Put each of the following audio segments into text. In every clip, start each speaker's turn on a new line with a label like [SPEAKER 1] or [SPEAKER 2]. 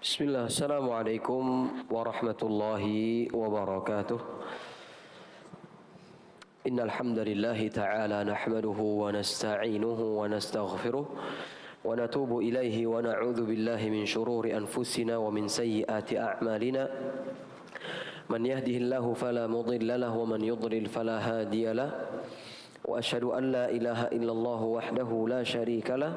[SPEAKER 1] Bismillah, Assalamualaikum warahmatullahi wabarakatuh. Innal hamdalillahi ta'ala nahmaduhu wa nasta'inuhu wa nastaghfiruh wa natubu ilaihi wa na'udzu billahi min shururi anfusina wa min sayyiati a'malina. Man yahdihillahu fala mudilla lahu wa man yudlil fala hadiya lahu. Wa asyhadu an la ilaha illallah wahdahu la syarika lah.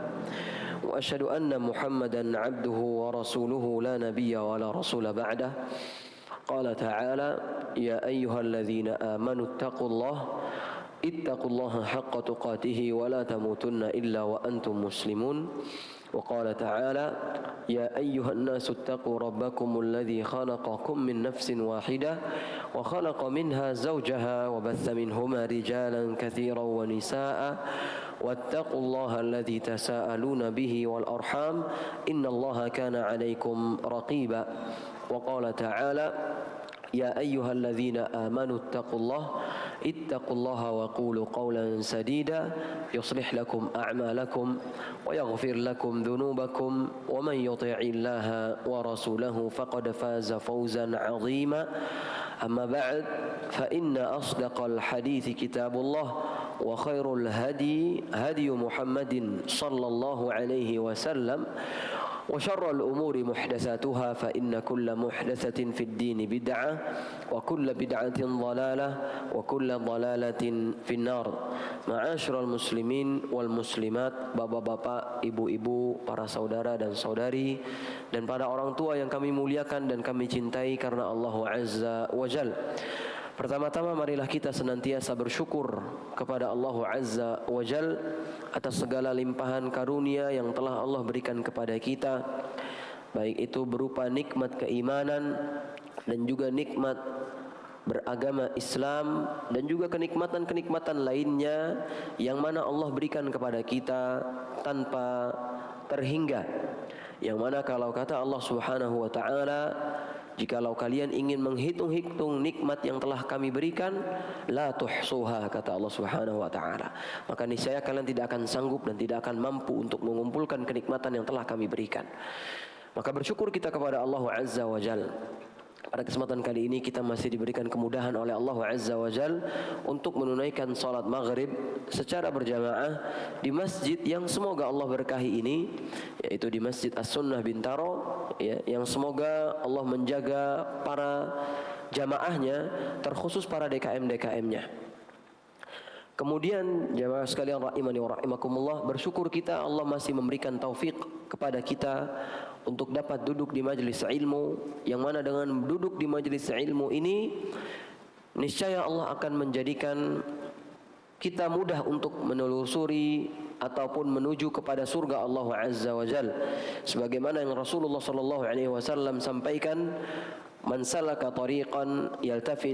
[SPEAKER 1] وأشهد أن محمدا عبده ورسوله لا نبي ولا رسول بعده قال تعالى يا أيها الذين آمنوا اتقوا الله حق تقاته ولا تموتن إلا وأنتم مسلمون وقال تعالى يا أيها الناس اتقوا ربكم الذي خلقكم من نفس واحدة وخلق منها زوجها وبث منهما رجالا كثيرا ونساء واتقوا الله الذي تساءلون به والأرحام إن الله كان عليكم رقيبا وقال تعالى يا أيها الذين آمنوا اتقوا الله وقولوا قولا سديدا يصلح لكم أعمالكم ويغفر لكم ذنوبكم ومن يطع الله ورسوله فقد فاز فوزا عظيما أما بعد فإن أصدق الحديث كتاب الله وخير الهدي هدي محمد صلى الله عليه وسلم وشر الأمور محدثاتها فإن كل محدثة في الدين بدعة وكل بدعة ضلالة وكل ضلالة في النار. Ma'asyiral muslimin wal muslimat, bapak-bapak, ibu-ibu, para saudara dan saudari, dan para orang tua yang kami muliakan dan kami cintai karena Allah Azza wa Jal. Pertama-tama marilah kita senantiasa bersyukur kepada Allah Azza wa Jal atas segala limpahan karunia yang telah Allah berikan kepada kita, baik itu berupa nikmat keimanan dan juga nikmat beragama Islam dan juga kenikmatan-kenikmatan lainnya yang mana Allah berikan kepada kita tanpa terhingga, yang mana kalau kata Allah Subhanahu wa taala, jikalau kalian ingin menghitung-hitung nikmat yang telah kami berikan, la tuhsuha, kata Allah Subhanahu wa taala, maka niscaya kalian tidak akan sanggup dan tidak akan mampu untuk mengumpulkan kenikmatan yang telah kami berikan. Maka bersyukur kita kepada Allah Azza wa Jal. Pada kesempatan kali ini kita masih diberikan kemudahan oleh Allah Azza wa Jal untuk menunaikan salat maghrib secara berjamaah di masjid yang semoga Allah berkahi ini, yaitu di Masjid As-Sunnah Bintaro, ya, yang semoga Allah menjaga para jamaahnya, terkhusus para DKM-DKM-nya. Kemudian jamaah sekalian rahimani wa rahimakumullah, bersyukur kita Allah masih memberikan taufik kepada kita untuk dapat duduk di majelis ilmu, yang mana dengan duduk di majelis ilmu ini niscaya Allah akan menjadikan kita mudah untuk menelusuri ataupun menuju kepada surga Allah Azza wa Jal, sebagaimana yang Rasulullah sallallahu alaihi wasallam sampaikan, man salaka tariqan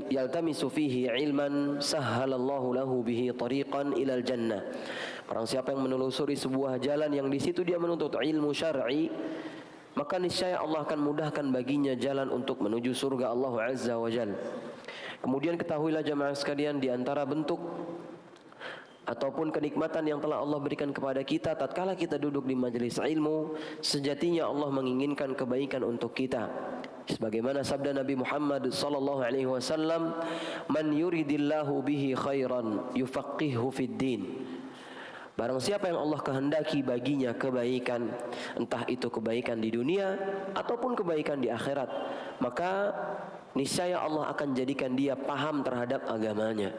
[SPEAKER 1] yaltamisu fihi ilman sahhalallahu lahu bihi tariqan ilal jannah. Barang siapa yang menelusuri sebuah jalan yang di situ dia menuntut ilmu syar'i, maka niscaya Allah akan mudahkan baginya jalan untuk menuju surga Allah Azza wa Jal. Kemudian ketahuilah jamaah sekalian, di antara bentuk ataupun kenikmatan yang telah Allah berikan kepada kita tatkala kita duduk di majelis ilmu, sejatinya Allah menginginkan kebaikan untuk kita. Sebagaimana sabda Nabi Muhammad sallallahu alaihi wasallam, man yuridillahu bihi khairan yufaqihu fid din. Barang siapa yang Allah kehendaki baginya kebaikan, entah itu kebaikan di dunia ataupun kebaikan di akhirat, maka niscaya Allah akan jadikan dia paham terhadap agamanya.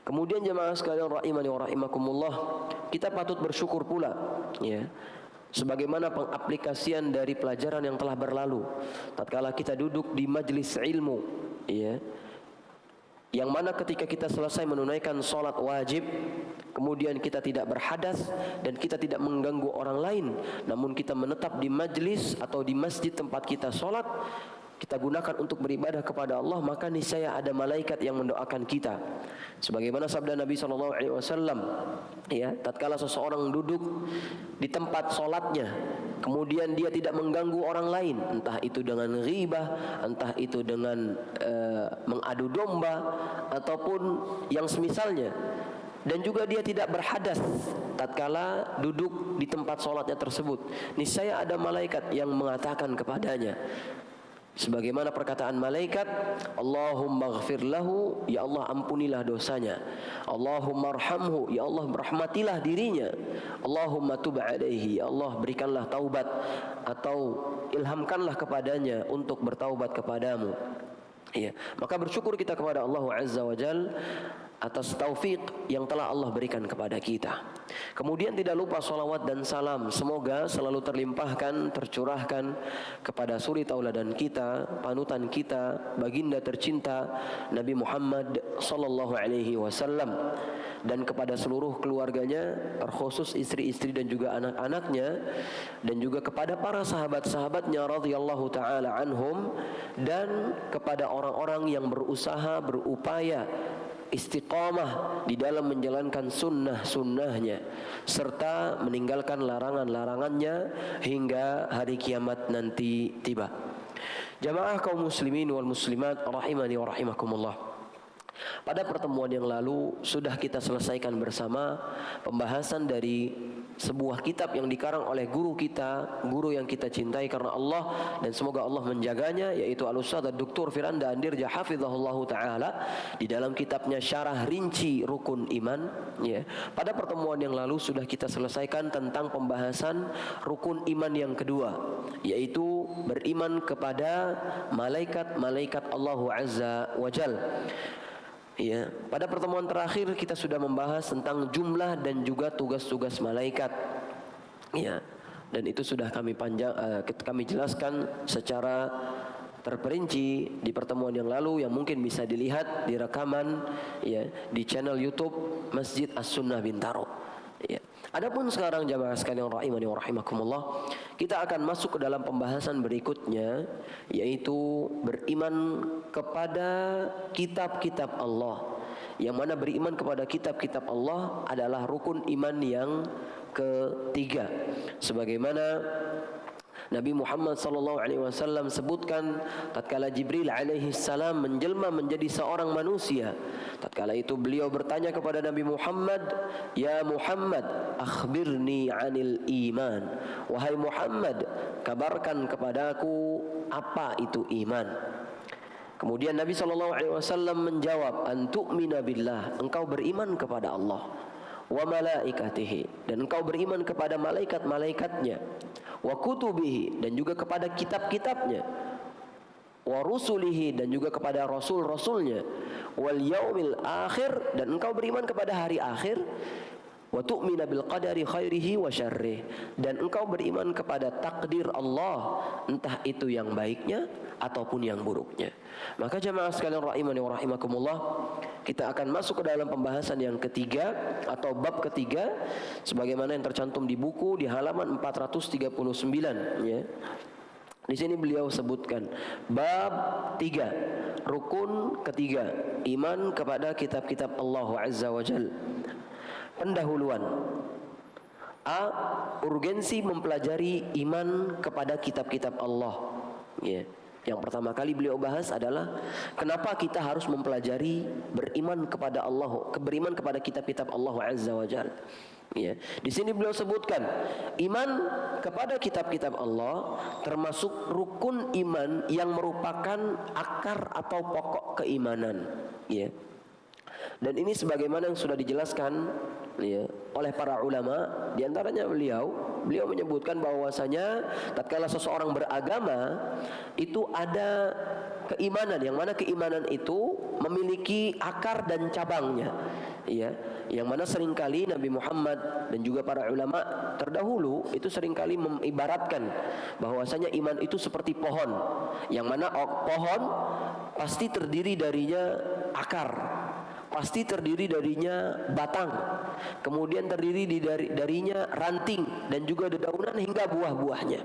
[SPEAKER 1] Kemudian jemaah sekalian rahimani wa rahimakumullah, kita patut bersyukur pula, ya, sebagaimana pengaplikasian dari pelajaran yang telah berlalu tatkala kita duduk di majlis ilmu, ya, yang mana ketika kita selesai menunaikan sholat wajib, kemudian kita tidak berhadas dan kita tidak mengganggu orang lain, namun kita menetap di majlis atau di masjid tempat kita sholat, kita gunakan untuk beribadah kepada Allah, maka niscaya ada malaikat yang mendoakan kita. Sebagaimana sabda Nabi SAW, ya, tatkala seseorang duduk di tempat sholatnya, kemudian dia tidak mengganggu orang lain, entah itu dengan ghibah, entah itu dengan mengadu domba, ataupun yang semisalnya, dan juga dia tidak berhadas tatkala duduk di tempat sholatnya tersebut, niscaya ada malaikat yang mengatakan kepadanya, sebagaimana perkataan malaikat, Allahumma ghfir lahu, ya Allah ampunilah dosanya, Allahumma arhamhu, ya Allah berahmatilah dirinya, Allahumma tub alaihi, ya Allah berikanlah taubat atau ilhamkanlah kepadanya untuk bertaubat kepadamu. Ya, maka bersyukur kita kepada Allah Azza wa Jal atas taufik yang telah Allah berikan kepada kita. Kemudian tidak lupa salawat dan salam semoga selalu terlimpahkan, tercurahkan kepada suri tauladan kita, panutan kita, baginda tercinta Nabi Muhammad sallallahu alaihi wasallam, dan kepada seluruh keluarganya, terkhusus istri-istri dan juga anak-anaknya, dan juga kepada para sahabat-sahabatnya radhiyallahu taala anhum, dan kepada orang-orang yang berusaha, berupaya istiqamah di dalam menjalankan sunnah-sunnahnya serta meninggalkan larangan-larangannya hingga hari kiamat nanti tiba. Jamaah kaum muslimin wal muslimat rahimani wa rahimakumullah. Pada pertemuan yang lalu sudah kita selesaikan bersama pembahasan dari sebuah kitab yang dikarang oleh guru kita, guru yang kita cintai karena Allah dan semoga Allah menjaganya, yaitu Al-Ustadz Dr. Firanda Andirja hafizahullahu taala, di dalam kitabnya Syarah Rinci Rukun Iman. Ya, pada pertemuan yang lalu sudah kita selesaikan tentang pembahasan rukun iman yang kedua, yaitu beriman kepada malaikat-malaikat Allah Azza wa Jal. Ya, pada pertemuan terakhir kita sudah membahas tentang jumlah dan juga tugas-tugas malaikat. Ya, dan itu sudah kami jelaskan secara terperinci di pertemuan yang lalu yang mungkin bisa dilihat di rekaman ya di channel YouTube Masjid As-Sunnah Bintaro. Ya. Adapun sekarang jamaah sekalian rahimani wa rahimakumullah, kita akan masuk ke dalam pembahasan berikutnya, yaitu beriman kepada kitab-kitab Allah. Yang mana beriman kepada kitab-kitab Allah adalah rukun iman yang ketiga. Sebagaimana Nabi Muhammad sallallahu alaihi wasallam sebutkan tatkala Jibril alaihi salam menjelma menjadi seorang manusia. Tatkala itu beliau bertanya kepada Nabi Muhammad, "Ya Muhammad, akhbirni 'anil iman." Wahai Muhammad, kabarkan kepadaku apa itu iman. Kemudian Nabi sallallahu alaihi wasallam menjawab, "An tu'mina billah." Engkau beriman kepada Allah, wa malaikatihi, dan engkau beriman kepada malaikat-malaikatnya, wa kutubihi, dan juga kepada kitab-kitabnya, wa rusulihi, dan juga kepada rasul-rasulnya, wal yaumil akhir, dan engkau beriman kepada hari akhir, wa tu'mina bil qadari khairihi wa syarrih, dan engkau beriman kepada takdir Allah, entah itu yang baiknya ataupun yang buruknya. Maka jamaah sekalian rahimani wa rahimakumullah, kita akan masuk ke dalam pembahasan yang ketiga atau bab ketiga sebagaimana yang tercantum di buku di halaman 439 ya. Di sini beliau sebutkan bab 3, rukun ketiga, iman kepada kitab-kitab Allah Azza wa Jalla. Pendahuluan. A. Urgensi mempelajari iman kepada kitab-kitab Allah. Ya. Yang pertama kali beliau bahas adalah kenapa kita harus mempelajari beriman kepada Allah, beriman kepada kitab-kitab Allah Azza wa Jalla. Ya. Di sini beliau sebutkan iman kepada kitab-kitab Allah termasuk rukun iman yang merupakan akar atau pokok keimanan. Ya. Dan ini sebagaimana yang sudah dijelaskan ya, oleh para ulama, diantaranya beliau menyebutkan bahwasanya tatkala seseorang beragama itu ada keimanan, yang mana keimanan itu memiliki akar dan cabangnya, ya, yang mana seringkali Nabi Muhammad dan juga para ulama terdahulu itu seringkali mengibaratkan bahwasanya iman itu seperti pohon, yang mana pohon pasti terdiri darinya akar, pasti terdiri darinya batang, kemudian terdiri darinya ranting dan juga dedaunan hingga buah-buahnya.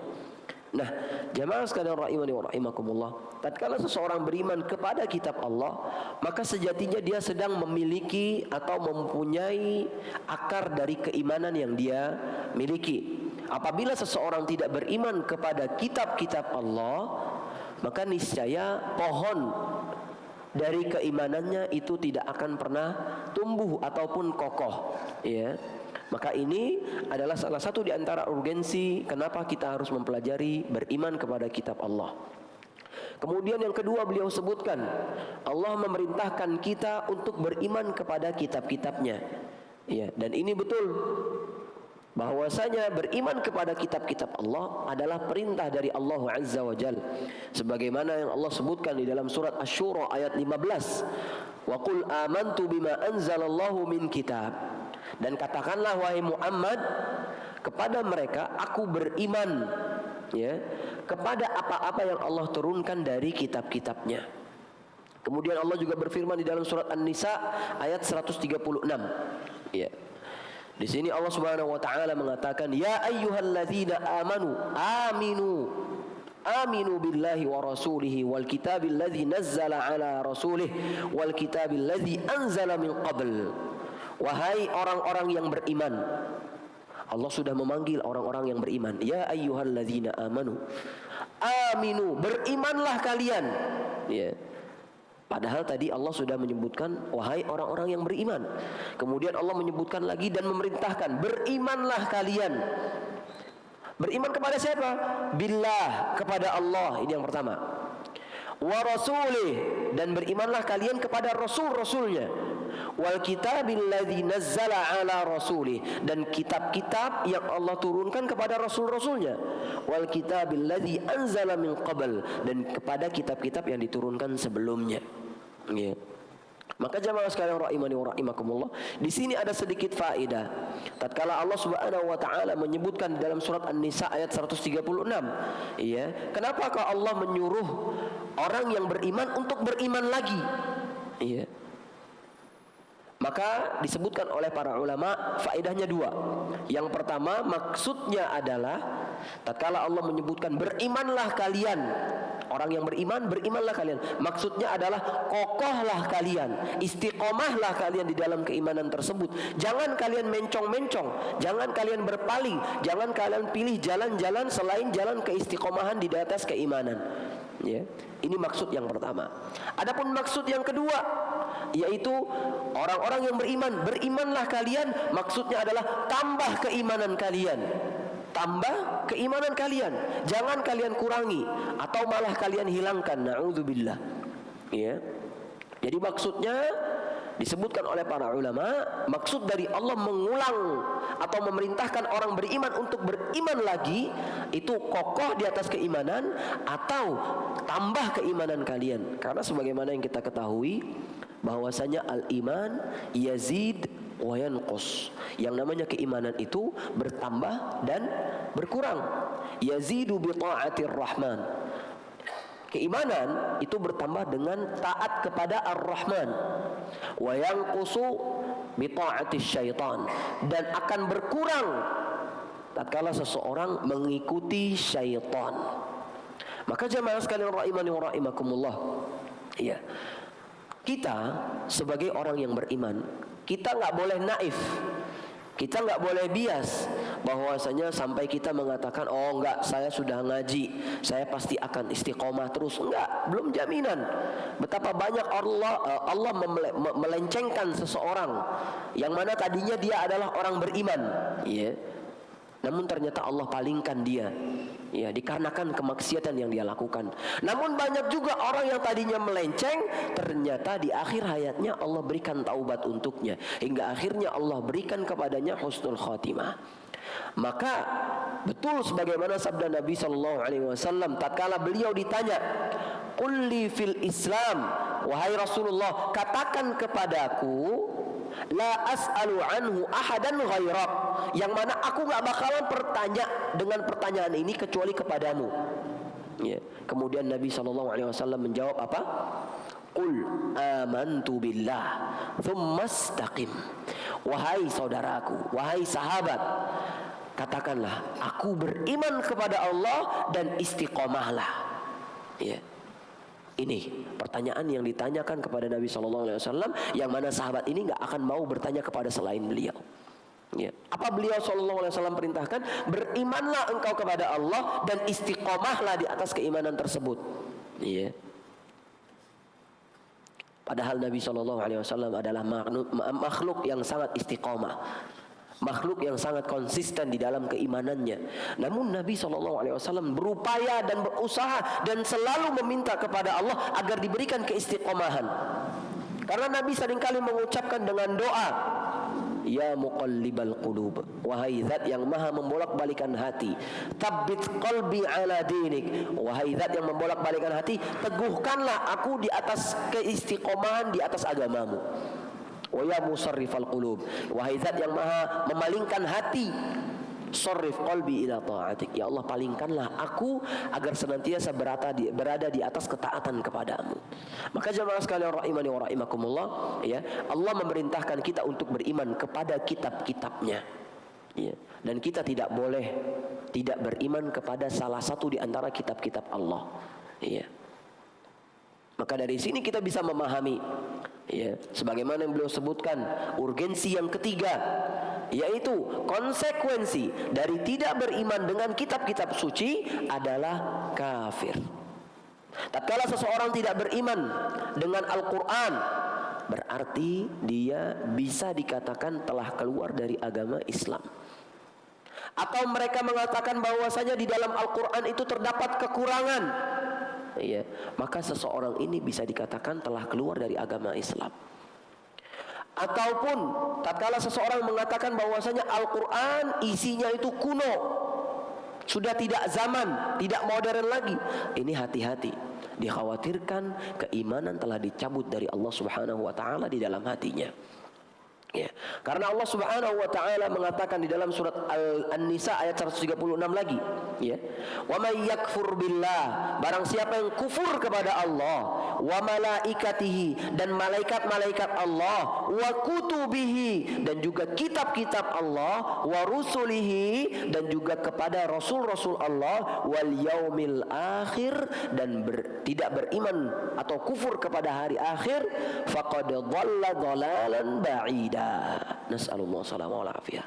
[SPEAKER 1] Nah, jamaah sekalian rahimani wa rahimakumullah, tatkala seseorang beriman kepada kitab Allah, maka sejatinya dia sedang memiliki atau mempunyai akar dari keimanan yang dia miliki. Apabila seseorang tidak beriman kepada kitab-kitab Allah, maka niscaya pohon dari keimanannya itu tidak akan pernah tumbuh ataupun kokoh, ya. Maka ini adalah salah satu di antara urgensi kenapa kita harus mempelajari beriman kepada kitab Allah. Kemudian yang kedua beliau sebutkan, Allah memerintahkan kita untuk beriman kepada kitab-kitabnya. Ya, dan ini betul bahwasanya beriman kepada kitab-kitab Allah adalah perintah dari Allah Azza wa Jalla, sebagaimana yang Allah sebutkan di dalam surat Asy-Syura ayat 15, wa qul amantu bima anzalallahu min kitab, dan katakanlah wahai Muhammad kepada mereka, aku beriman, ya, kepada apa-apa yang Allah turunkan dari kitab-kitabnya. Kemudian Allah juga berfirman di dalam surat An-Nisa ayat 136, ya. Di sini Allah Subhanahu wa taala mengatakan, ya ayyuhalladzina aminu billahi wa rasulihi wal kitabil ladzi nazzala ala rasulihi wal kitabil ladzi anzala min qabl. Wahai orang-orang yang beriman. Allah sudah memanggil orang-orang yang beriman. Ya ayyuhalladzina aminu, berimanlah kalian. Ya. Padahal tadi Allah sudah menyebutkan wahai orang-orang yang beriman. Kemudian Allah menyebutkan lagi dan memerintahkan, berimanlah kalian. Beriman kepada siapa? Billah, kepada Allah. Ini yang pertama. Wa rasulih, dan berimanlah kalian kepada rasul-rasulnya. Wal kitabil ladzi nazzala ala rasulih, dan kitab-kitab yang Allah turunkan kepada rasul-rasulnya. Wal kitabil ladzi anzala min qabl, dan kepada kitab-kitab yang diturunkan sebelumnya. Ya. Maka jamaah sekalian rahimani wa rahimakumullah, di sini ada sedikit faedah. Tatkala Allah Subhanahu wa taala menyebutkan dalam surat An-Nisa ayat 136, ya, kenapakah Allah menyuruh orang yang beriman untuk beriman lagi? Ya. Maka disebutkan oleh para ulama faedahnya dua. Yang pertama, maksudnya adalah tatkala Allah menyebutkan berimanlah kalian, orang yang beriman, berimanlah kalian, maksudnya adalah kokohlah kalian, istiqomahlah kalian di dalam keimanan tersebut. Jangan kalian mencong-mencong, jangan kalian berpaling, jangan kalian pilih jalan-jalan selain jalan keistiqomahan di atas keimanan. Ya, ini maksud yang pertama. Adapun maksud yang kedua, yaitu orang-orang yang beriman, berimanlah kalian, maksudnya adalah tambah keimanan kalian. Tambah keimanan kalian, jangan kalian kurangi atau malah kalian hilangkan. Na'udzubillah. Ya. Jadi maksudnya disebutkan oleh para ulama, maksud dari Allah mengulang atau memerintahkan orang beriman untuk beriman lagi, itu kokoh di atas keimanan atau tambah keimanan kalian. Karena sebagaimana yang kita ketahui bahwasanya al-iman yazid wa yanqus. Yang namanya keimanan itu bertambah dan berkurang. Yazidu bi ta'atir rahman. Keimanan itu bertambah dengan taat kepada Ar-Rahman. Wa yanqusu bi ta'atis syaitan, dan akan berkurang tatkala seseorang mengikuti syaitan. Maka jemaah sekalian rahimani wa rahimakumullah, ya, kita sebagai orang yang beriman, kita nggak boleh naif, kita nggak boleh bias bahwasanya sampai kita mengatakan, oh enggak, saya sudah ngaji, saya pasti akan istiqomah terus. Enggak, belum jaminan. Betapa banyak Allah melencengkan seseorang yang mana tadinya dia adalah orang beriman, ya, namun ternyata Allah palingkan dia, ya, dikarenakan kemaksiatan yang dia lakukan. Namun banyak juga orang yang tadinya melenceng, ternyata di akhir hayatnya Allah berikan taubat untuknya, hingga akhirnya Allah berikan kepadanya husnul khatimah. Maka betul sebagaimana sabda Nabi SAW tatkala beliau ditanya, qulli fil Islam, wahai Rasulullah, katakan kepadaku, la as'alu anhu ahadan ghairak, yang mana aku gak bakalan bertanya dengan pertanyaan ini kecuali kepadamu. Ya. Kemudian Nabi SAW menjawab apa? Qul amantu billah thumma istaqim. Wahai saudaraku, wahai sahabat, katakanlah aku beriman kepada Allah dan istiqomahlah. Ya. Ini pertanyaan yang ditanyakan kepada Nabi SAW, yang mana sahabat ini gak akan mau bertanya kepada selain beliau. Ya. Apa beliau SAW perintahkan? Berimanlah engkau kepada Allah dan istiqomahlah di atas keimanan tersebut. Ya. Padahal Nabi SAW adalah makhluk yang sangat istiqomah, makhluk yang sangat konsisten di dalam keimanannya. Namun Nabi SAW berupaya dan berusaha dan selalu meminta kepada Allah agar diberikan keistiqomahan. Karena Nabi seringkali mengucapkan dengan doa, ya muqallibal qulub, wahai zat yang maha membolak-balikan hati, tabbit qalbi ala dinik, wahai zat yang membolak-balikan hati, teguhkanlah aku di atas keistiqomahan, di atas agamamu. Wa ya musarrifal qulub, wahai zat yang maha memalingkan hati, sarrif qalbi ila ta'atik, ya Allah palingkanlah aku agar senantiasa berada di atas ketaatan kepadamu. Maka jemaah sekalian rahimani wa rahimakumullah, ya, Allah memerintahkan kita untuk beriman kepada kitab-kitabnya, ya, dan kita tidak boleh tidak beriman kepada salah satu di antara kitab-kitab Allah, ya. Maka dari sini kita bisa memahami, ya, sebagaimana yang beliau sebutkan, urgensi yang ketiga, yaitu konsekuensi dari tidak beriman dengan kitab-kitab suci adalah kafir. Tatkala seseorang tidak beriman dengan Al-Quran, berarti dia bisa dikatakan telah keluar dari agama Islam. Atau mereka mengatakan bahwasanya di dalam Al-Quran itu terdapat kekurangan, ya, maka seseorang ini bisa dikatakan telah keluar dari agama Islam. Ataupun tatkala seseorang mengatakan bahwasanya Al-Quran isinya itu kuno, sudah tidak zaman, tidak modern lagi, ini hati-hati, dikhawatirkan keimanan telah dicabut dari Allah Subhanahu wa taala di dalam hatinya. Ya, karena Allah Subhanahu wa taala mengatakan di dalam surat An-Nisa ayat 136 lagi, ya. Wa may yakfur billah, barang siapa yang kufur kepada Allah, wa malaikatihi, dan malaikat-malaikat Allah, wa kutubihi, dan juga kitab-kitab Allah, wa rusulihi, dan juga kepada rasul-rasul Allah, wal yaumil akhir, dan tidak beriman atau kufur kepada hari akhir, faqad dhalla dhalalan ba'ida. Nas'alullah salamah wal afiyah.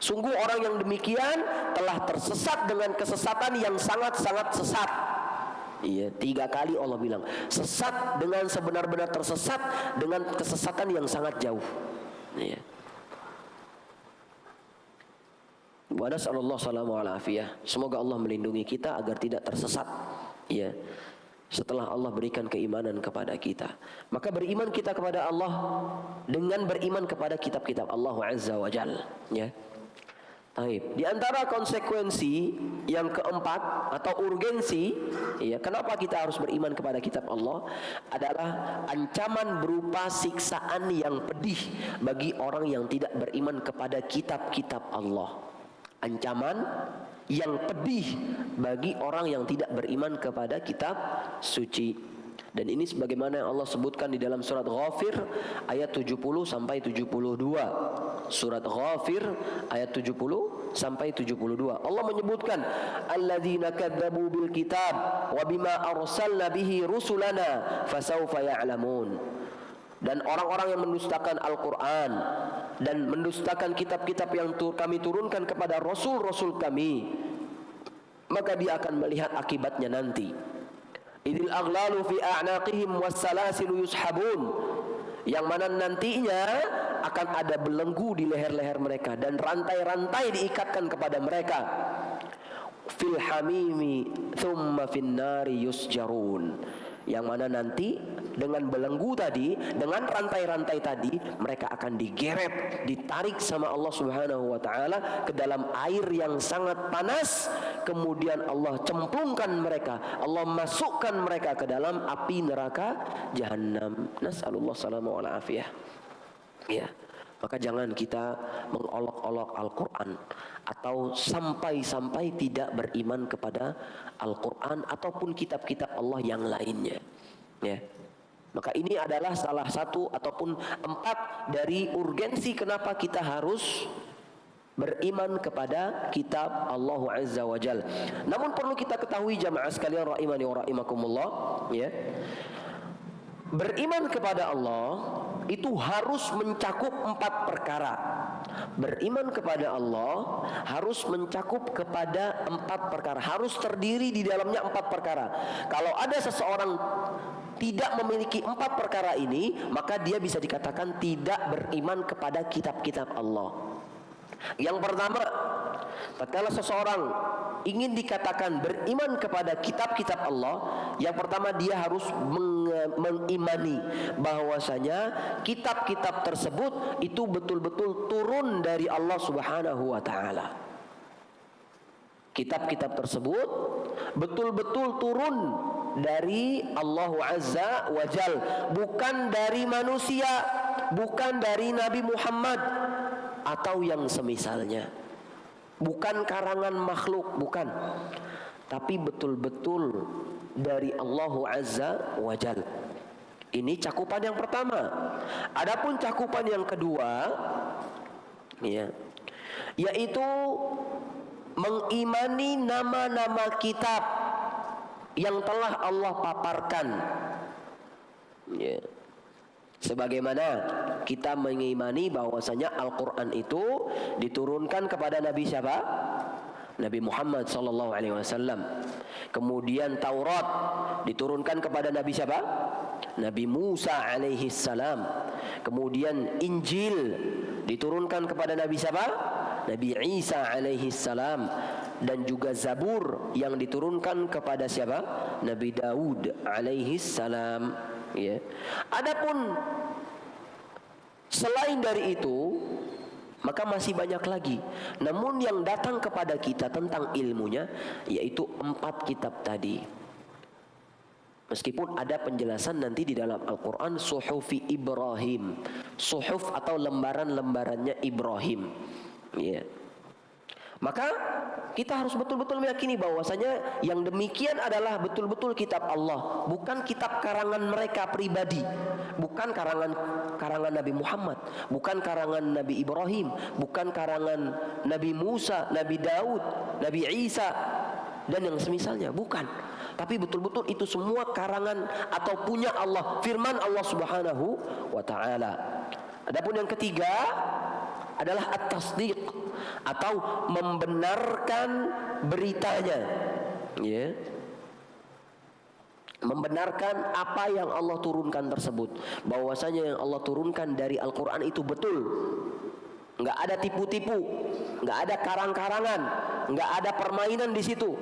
[SPEAKER 1] Sungguh orang yang demikian telah tersesat dengan kesesatan yang sangat-sangat sesat. Iya, 3 kali Allah bilang sesat dengan sebenar-benar tersesat, dengan kesesatan yang sangat jauh. Iya. Wa nas'alullah salamah wal afiyah. Semoga Allah melindungi kita agar tidak tersesat. Iya. Setelah Allah berikan keimanan kepada kita, maka beriman kita kepada Allah dengan beriman kepada kitab-kitab Allah Azza wa Jal, ya. Baik. Di antara konsekuensi yang keempat atau urgensi, ya, kenapa kita harus beriman kepada kitab Allah adalah ancaman berupa siksaan yang pedih bagi orang yang tidak beriman kepada kitab-kitab Allah. Ancaman yang pedih bagi orang yang tidak beriman kepada kitab suci. Dan ini sebagaimana yang Allah sebutkan di dalam surat Ghafir ayat 70 sampai 72. Surat Ghafir ayat 70 sampai 72. Allah menyebutkan alladzina kadzabu bil kitab wa bima arsalna bihi rusulana fasawfa ya'lamun. Dan orang-orang yang mendustakan Al-Quran dan mendustakan kitab-kitab yang kami turunkan kepada rasul-rasul kami, maka dia akan melihat akibatnya nanti. Idil aghlalu fi a'naqihim wassalasilu yushabun, yang mana nantinya akan ada belenggu di leher-leher mereka dan rantai-rantai diikatkan kepada mereka. Fil hamimi thumma fin nari yusjarun, yang mana nanti dengan belenggu tadi, dengan rantai-rantai tadi, mereka akan digeret, ditarik sama Allah Subhanahu wa taala ke dalam air yang sangat panas, kemudian Allah cemplungkan mereka, Allah masukkan mereka ke dalam api neraka Jahannam. Nas'alullah salamah wal afiyah. Ya. Maka jangan kita mengolok-olok Al-Quran atau sampai-sampai tidak beriman kepada Al-Quran ataupun kitab-kitab Allah yang lainnya, ya. Maka ini adalah salah satu ataupun 4 dari urgensi kenapa kita harus beriman kepada kitab Allah Azza wa Jal. Namun perlu kita ketahui jamaah sekalian rahimani wa rahimakumullah, ya. Beriman kepada Allah itu harus mencakup 4 perkara. Beriman kepada Allah harus mencakup kepada 4 perkara, harus terdiri di dalamnya 4 perkara. Kalau ada seseorang tidak memiliki 4 perkara ini, maka dia bisa dikatakan tidak beriman kepada kitab-kitab Allah. Yang pertama, tatkala seseorang ingin dikatakan beriman kepada kitab-kitab Allah, yang pertama dia harus mengimani bahwasanya kitab-kitab tersebut itu betul-betul turun dari Allah Subhanahu wa taala. Kitab-kitab tersebut betul-betul turun dari Allah Azza wa Jal, bukan dari manusia, bukan dari Nabi Muhammad atau yang semisalnya, bukan karangan makhluk, bukan, tapi betul-betul dari Allah Azza wa Jal. Ini cakupan yang pertama. Adapun cakupan yang kedua, yaitu mengimani nama-nama kitab yang telah Allah paparkan. Sebagaimana kita mengimani bahwasanya Al-Quran itu diturunkan kepada Nabi siapa? Nabi Muhammad sallallahu alaihi wasallam. Kemudian Taurat diturunkan kepada Nabi siapa? Nabi Musa alaihi salam. Kemudian Injil diturunkan kepada Nabi siapa? Nabi Isa alaihi salam. Dan juga Zabur yang diturunkan kepada siapa? Nabi Daud alaihi salam. Adapun selain dari itu, maka masih banyak lagi. Namun yang datang kepada kita tentang ilmunya yaitu 4 kitab tadi. Meskipun ada penjelasan nanti di dalam Al-Quran, Suhufi Ibrahim, suhuf atau lembaran-lembarannya Ibrahim. Maka kita harus betul-betul meyakini bahwasanya yang demikian adalah betul-betul kitab Allah, bukan kitab karangan mereka pribadi, bukan karangan Nabi Muhammad, bukan karangan Nabi Ibrahim, bukan karangan Nabi Musa, Nabi Daud, Nabi Isa dan yang semisalnya, bukan. Tapi betul-betul itu semua karangan atau punya Allah, firman Allah Subhanahu wa taala. Adapun yang ketiga adalah at-tasdiq atau membenarkan beritanya, membenarkan apa yang Allah turunkan tersebut, bahwasanya yang Allah turunkan dari Al-Quran itu betul, nggak ada tipu-tipu, nggak ada karang-karangan, nggak ada permainan di situ.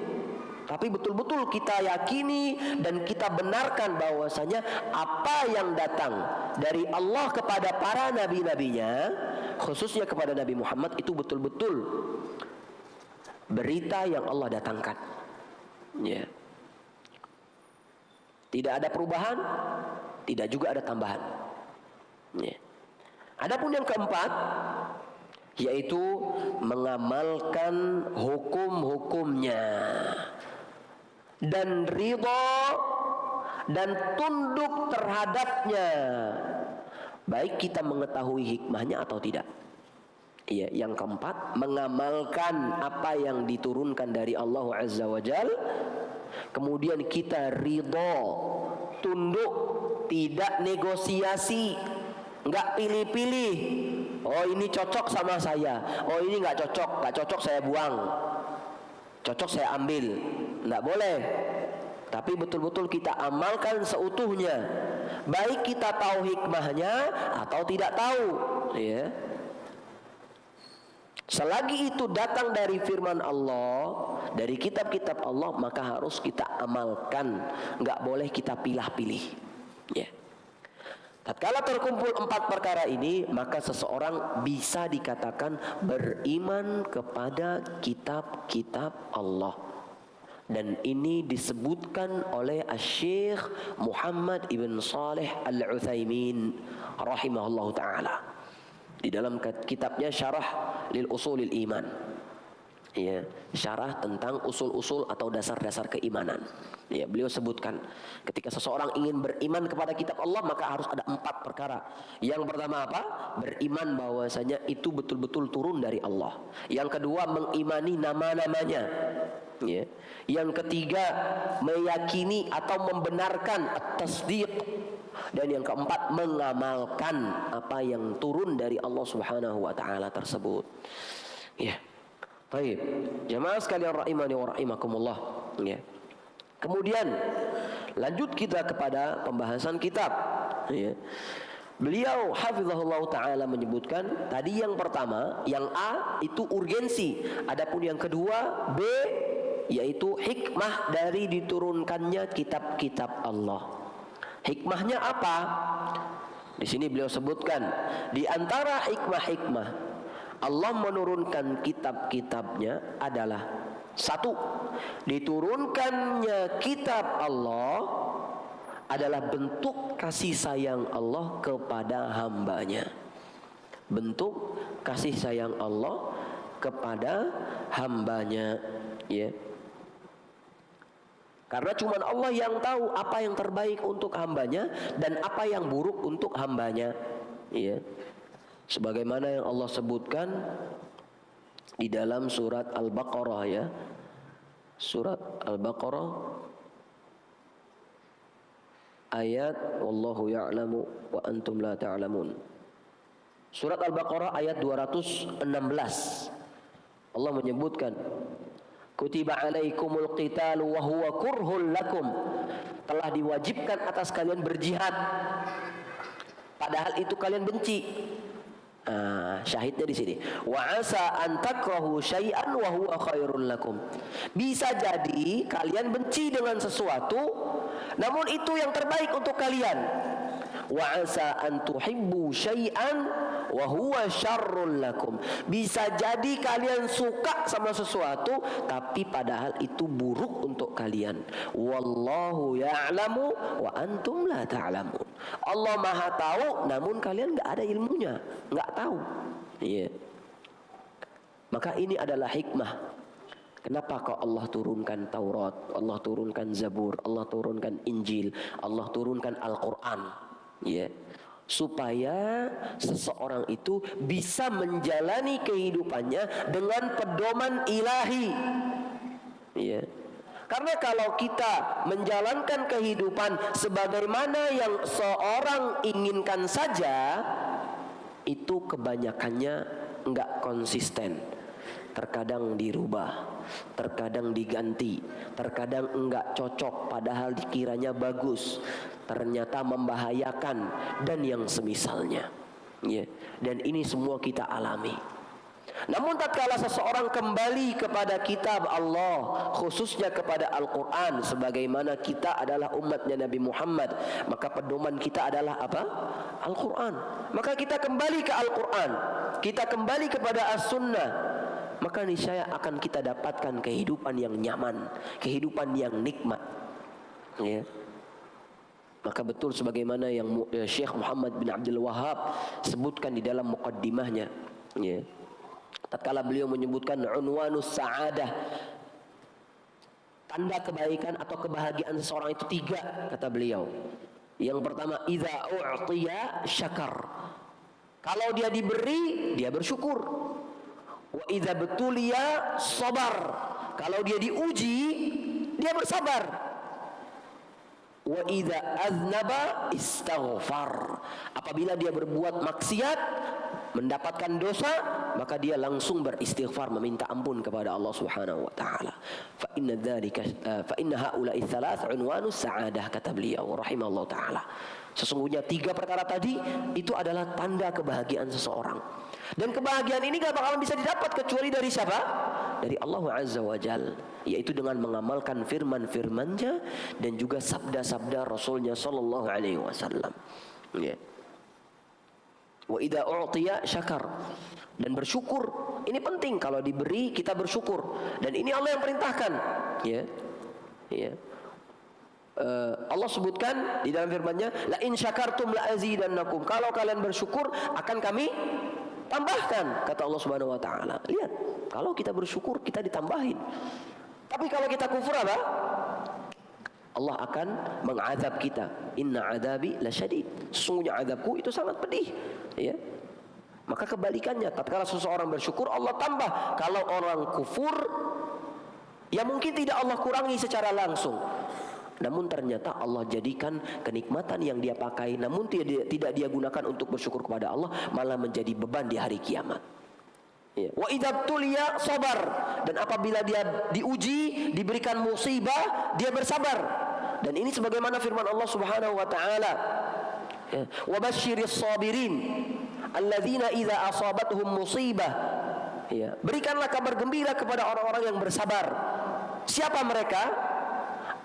[SPEAKER 1] Tapi betul-betul kita yakini dan kita benarkan bahwasanya apa yang datang dari Allah kepada para nabi-nabinya, khususnya kepada Nabi Muhammad, itu betul-betul berita yang Allah datangkan. Tidak ada perubahan, tidak juga ada tambahan. Adapun yang keempat, yaitu mengamalkan hukum-hukumnya dan ridha dan tunduk terhadapnya, baik kita mengetahui hikmahnya atau tidak. Yang keempat, mengamalkan apa yang diturunkan dari Allah Azza wa Jal, kemudian kita ridha, tunduk, tidak negosiasi, nggak pilih-pilih. Oh ini cocok sama saya, oh ini nggak cocok saya buang, cocok saya ambil. Nggak boleh. Tapi betul-betul kita amalkan seutuhnya, baik kita tahu hikmahnya atau tidak tahu. Selagi itu datang dari firman Allah, dari kitab-kitab Allah, maka harus kita amalkan, nggak boleh kita pilah-pilih. Tatkala terkumpul 4 perkara ini, maka seseorang bisa dikatakan beriman kepada kitab-kitab Allah. Dan ini disebutkan oleh Asy-Syaikh Muhammad ibn Shalih Al-Utsaimin rahimahullahu taala di dalam kitabnya Syarah lil Ushulil Iman. Syarah tentang usul-usul atau dasar-dasar keimanan. Beliau sebutkan ketika seseorang ingin beriman kepada kitab Allah, maka harus ada 4 perkara. Yang pertama apa? Beriman bahwasanya itu betul-betul turun dari Allah. Yang kedua, mengimani nama-namanya. Yang ketiga, meyakini atau membenarkan at-tasdiq Dan yang keempat, mengamalkan apa yang turun dari Allah Subhanahu wa taala tersebut. Ya. Baik. Jamaah sekalian rahimani wa rahimakumullah. Ya. Kemudian lanjut kita kepada pembahasan kitab. Ya. Beliau hafizahullah ta'ala menyebutkan, tadi yang pertama, yang A itu urgensi. Adapun yang kedua, B, yaitu hikmah dari diturunkannya kitab-kitab Allah. Hikmahnya apa? Di sini beliau sebutkan, di antara hikmah-hikmah Allah menurunkan kitab-kitabnya adalah satu, diturunkannya kitab Allah adalah bentuk kasih sayang Allah kepada hambanya. Bentuk kasih sayang Allah kepada hambanya, ya. Karena cuma Allah yang tahu apa yang terbaik untuk hambanya dan apa yang buruk untuk hambanya, ya. Sebagaimana yang Allah sebutkan di dalam surat Al-Baqarah, ya. Surat Al-Baqarah ayat wallahu ya'lamu wa antum la ta'lamun. Surat Al-Baqarah ayat 216. Allah menyebutkan, kutiba alaikumul qitalu wa huwa kurhul lakum. Telah diwajibkan atas kalian berjihad, padahal itu kalian benci. Syahidnya di sini. Wa asa an takrahu syai'an wa huwa khairul lakum. Bisa jadi kalian benci dengan sesuatu, namun itu yang terbaik untuk kalian. Wa asa an tuhibbu syai'an wa huwa syarrul lakum. Bisa jadi kalian suka sama sesuatu, tapi padahal itu buruk untuk kalian. Wallahu ya'lamu wa antum la ta'lamun. Allah Maha tahu, namun kalian enggak ada ilmunya, enggak tahu. Iya. Maka ini adalah hikmah. Kenapa kok Allah turunkan Taurat, Allah turunkan Zabur, Allah turunkan Injil, Allah turunkan Al-Quran, ya, supaya seseorang itu bisa menjalani kehidupannya dengan pedoman ilahi, ya. Karena kalau kita menjalankan kehidupan sebagaimana yang seorang inginkan saja, itu kebanyakannya enggak konsisten. Terkadang dirubah, terkadang diganti, terkadang enggak cocok padahal dikiranya bagus, ternyata membahayakan dan yang semisalnya, ya. Dan ini semua kita alami. Namun tatkala seseorang kembali kepada kitab Allah, khususnya kepada Al-Quran, sebagaimana kita adalah umatnya Nabi Muhammad, maka pedoman kita adalah apa? Al-Quran. Maka kita kembali ke Al-Quran, kita kembali kepada As-Sunnah, maka niscaya akan kita dapatkan kehidupan yang nyaman, kehidupan yang nikmat, ya. Maka betul sebagaimana yang Syekh Muhammad bin Abdul Wahhab sebutkan di dalam muqaddimahnya, ya. Tatkala beliau menyebutkan unwanus sa'adah, tanda kebaikan atau kebahagiaan seseorang itu 3, kata beliau. Yang pertama, idza u'tiya syakar. Kalau dia diberi, dia bersyukur. Wa idza betuliya sabar. Kalau dia diuji, dia bersabar. Wa idza aznaba istaghfar. Apabila dia berbuat maksiat, mendapatkan dosa, maka dia langsung beristighfar, meminta ampun kepada Allah Subhanahu wa taala. Fa inna haula'i thalath unwanus sa'adah, kata beliau rahimahullah taala. Sesungguhnya 3 perkara tadi itu adalah tanda kebahagiaan seseorang. Dan kebahagiaan ini gak bakalan bisa didapat kecuali dari siapa? Dari Allah Azza wa Jal, yaitu dengan mengamalkan firman-firman-Nya dan juga sabda-sabda Rasulnya sallallahu alaihi wasallam, ya. Wa idza u'tiya syakar, dan bersyukur. Ini penting, kalau diberi kita bersyukur, dan ini Allah yang perintahkan, ya. Ya. Allah sebutkan di dalam firman-Nya, la in syakartum la azidannakum. Kalau kalian bersyukur akan kami tambahkan, kata Allah Subhanahu wa taala. Lihat, kalau kita bersyukur kita ditambahin. Tapi kalau kita kufur apa? Allah akan mengazab kita. Inna adabi lasyadid. Sesungguhnya azabku itu sangat pedih, ya. Maka kebalikannya, tatkala seseorang bersyukur Allah tambah. Kalau orang kufur, ya mungkin tidak Allah kurangi secara langsung, Namun ternyata Allah jadikan kenikmatan yang dia pakai, namun tidak dia gunakan untuk bersyukur kepada Allah, malah menjadi beban di hari kiamat. Wa idza tuliya sabar, dan apabila dia diuji, diberikan musibah, dia bersabar. Dan ini sebagaimana firman Allah Subhanahu wa taala, wa basyiris sabirin alladzina idza asabatuhum musibah. Berikanlah kabar gembira kepada orang-orang yang bersabar. Siapa mereka?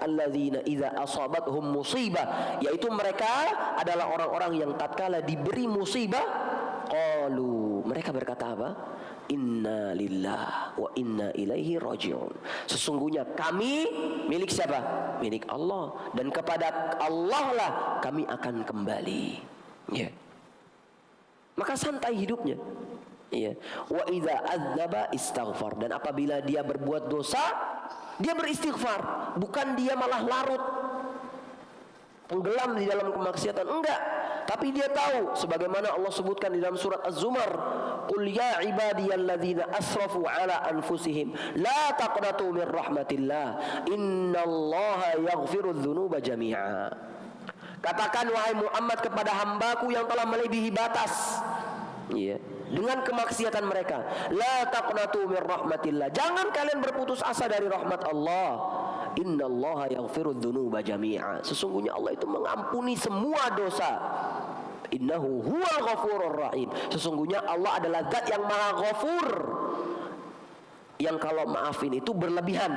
[SPEAKER 1] Alladzina idza asabatuhum musibah, yaitu mereka adalah orang-orang yang tatkala diberi musibah, qalu, mereka berkata apa? Inna lillahi wa inna ilaihi raji'un. Sesungguhnya kami milik siapa? Milik Allah, dan kepada Allah lah kami akan kembali. Maka santai hidupnya. Wa idza adzaba istaghfar, dan apabila dia berbuat dosa, dia beristighfar. Bukan dia malah larut tenggelam di dalam kemaksiatan, enggak. Tapi dia tahu, sebagaimana Allah sebutkan di dalam surat Az-Zumar, qul ya ibadiyalladzina asrafu ala anfusihim la taqnatu min rahmatillah innallaha yaghfirudz dzunuba jami'a. Katakan wahai Muhammad kepada hambaku yang telah melebihi batas dengan kemaksiatan mereka, la taqnatu min rahmatillah, jangan kalian berputus asa dari rahmat Allah. Innallaha yaghfirudz dzunuba jami'a, sesungguhnya Allah itu mengampuni semua dosa. Innahu huwal ghafurur rahim, sesungguhnya Allah adalah zat yang maha ghafur, yang kalau maafin itu berlebihan.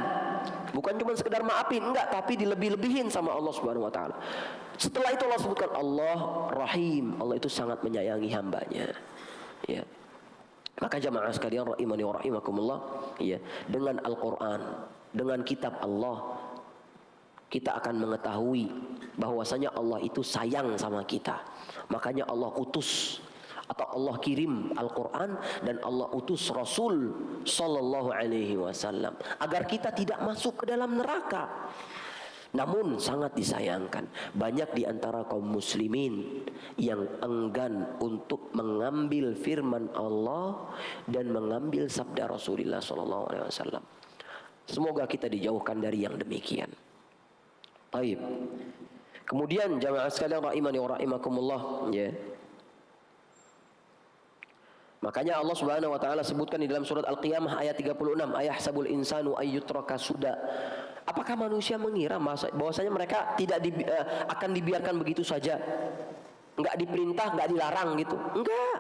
[SPEAKER 1] Bukan cuma sekedar maafin, enggak, tapi dilebih-lebihin sama Allah Subhanahu wa taala. Setelah itu Allah sebutkan Allah Rahim, Allah itu sangat menyayangi hambanya. Maka jamaah sekalian rahimani wa rahimakumullah, dengan Al-Qur'an, dengan kitab Allah, kita akan mengetahui bahwasanya Allah itu sayang sama kita. Makanya Allah utus atau Allah kirim Al-Quran, dan Allah utus Rasul Sallallahu Alaihi Wasallam agar kita tidak masuk ke dalam neraka. Namun sangat disayangkan, banyak di antara kaum muslimin yang enggan untuk mengambil firman Allah dan mengambil sabda Rasulullah Sallallahu Alaihi Wasallam. Semoga kita dijauhkan dari yang demikian. Baik. Kemudian jamaah sekalian rahimani wa rahimakumullah, makanya Allah Subhanahu wa taala sebutkan di dalam surat Al-Qiyamah ayat 36, ayahsabul insanu ayyutraka suda. Apakah manusia mengira bahwasanya mereka tidak akan dibiarkan begitu saja? Enggak diperintah, enggak dilarang gitu. Enggak.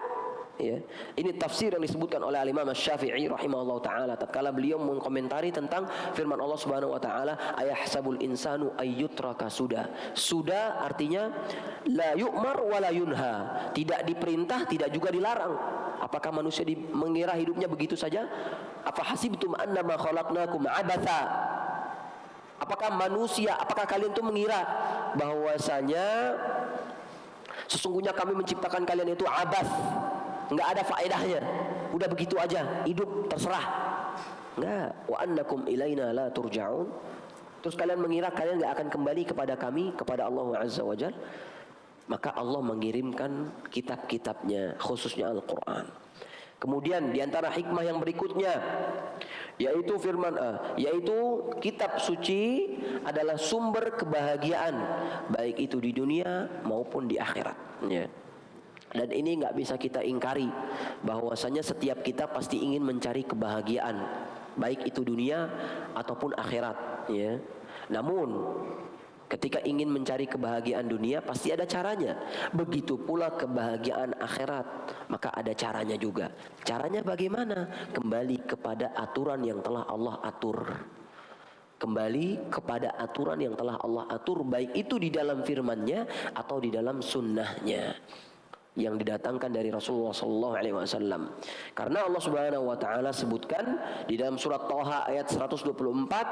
[SPEAKER 1] Ini tafsir yang disebutkan oleh Al-Imam Asy-Syafi'i rahimahullah taala tatkala beliau mengkomentari tentang firman Allah Subhanahu wa taala, ayahsabul insanu ayyutraka suda. Suda artinya la yu'mar wa la yunha, tidak diperintah, tidak juga dilarang. Apakah manusia mengira hidupnya begitu saja? Apa hasibtum annama khalaqnakum abatha? Apakah kalian itu mengira bahwasanya sesungguhnya kami menciptakan kalian itu abath, enggak ada faedahnya, udah begitu aja hidup terserah? Enggak. Wa annakum ilaina la turja'un. Terus kalian mengira kalian enggak akan kembali kepada kami, kepada Allah Azza wa Jalla? Maka Allah mengirimkan kitab-kitabnya, khususnya Al-Quran. Kemudian di antara hikmah yang berikutnya, yaitu yaitu kitab suci adalah sumber kebahagiaan, baik itu di dunia maupun di akhirat. Dan ini nggak bisa kita ingkari, bahwasanya setiap kita pasti ingin mencari kebahagiaan, baik itu dunia ataupun akhirat. Namun ketika ingin mencari kebahagiaan dunia pasti ada caranya. Begitu pula kebahagiaan akhirat, maka ada caranya juga. Caranya bagaimana? Kembali kepada aturan yang telah Allah atur. Kembali kepada aturan yang telah Allah atur, baik itu di dalam firman-Nya atau di dalam sunnah-Nya yang didatangkan dari Rasulullah sallallahu alaihi wasallam. Karena Allah Subhanahu wa taala sebutkan di dalam surat Thaha ayat 124,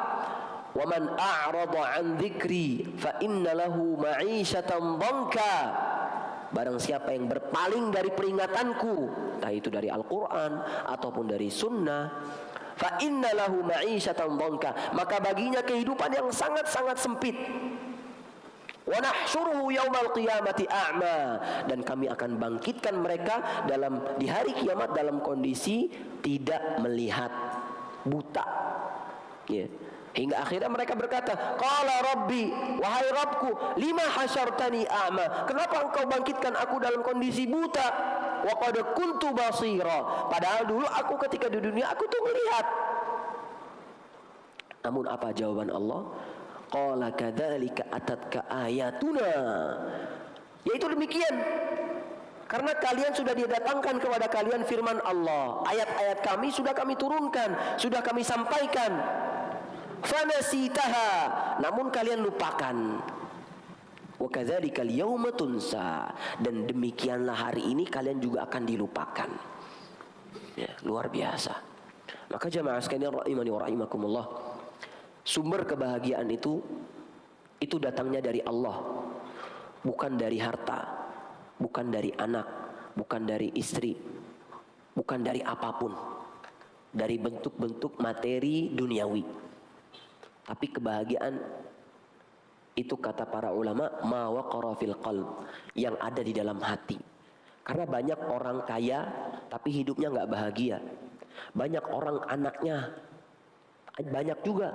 [SPEAKER 1] "Wa man a'rada 'an dzikri fa inna lahu ma'isyatan dhanka." Barang siapa yang berpaling dari peringatanku, entah itu dari Al-Qur'an ataupun dari sunnah, fa inna lahu ma'isyatan dhanka, maka baginya kehidupan yang sangat-sangat sempit. Wa nahsyuruhu yaumal qiyamati a'ma, dan kami akan bangkitkan mereka di hari kiamat dalam kondisi tidak melihat, buta. Hingga akhirnya mereka berkata, qala rabbi, wahai Rabbku, lima hasyartani a'ma, kenapa engkau bangkitkan aku dalam kondisi buta? Wa qad kuntu basira, padahal dulu aku ketika di dunia aku tuh melihat. Namun apa jawaban Allah? Qala kadzalika atatka ayatuna, yaitu demikian, karena kalian sudah didatangkan kepada kalian firman Allah, ayat-ayat kami sudah kami turunkan, sudah kami sampaikan. Fanasitaha, namun kalian lupakan. Wa kadzalikal yauma tunsa, dan demikianlah hari ini kalian juga akan dilupakan. Ya, luar biasa. Maka jamaah sekalian rahimani wa rahimakumullah, sumber kebahagiaan itu datangnya dari Allah, bukan dari harta, bukan dari anak, bukan dari istri, bukan dari apapun, dari bentuk-bentuk materi duniawi. Tapi kebahagiaan itu, kata para ulama, ma waqara fil qalb, yang ada di dalam hati. Karena banyak orang kaya tapi hidupnya nggak bahagia. Banyak orang anaknya banyak juga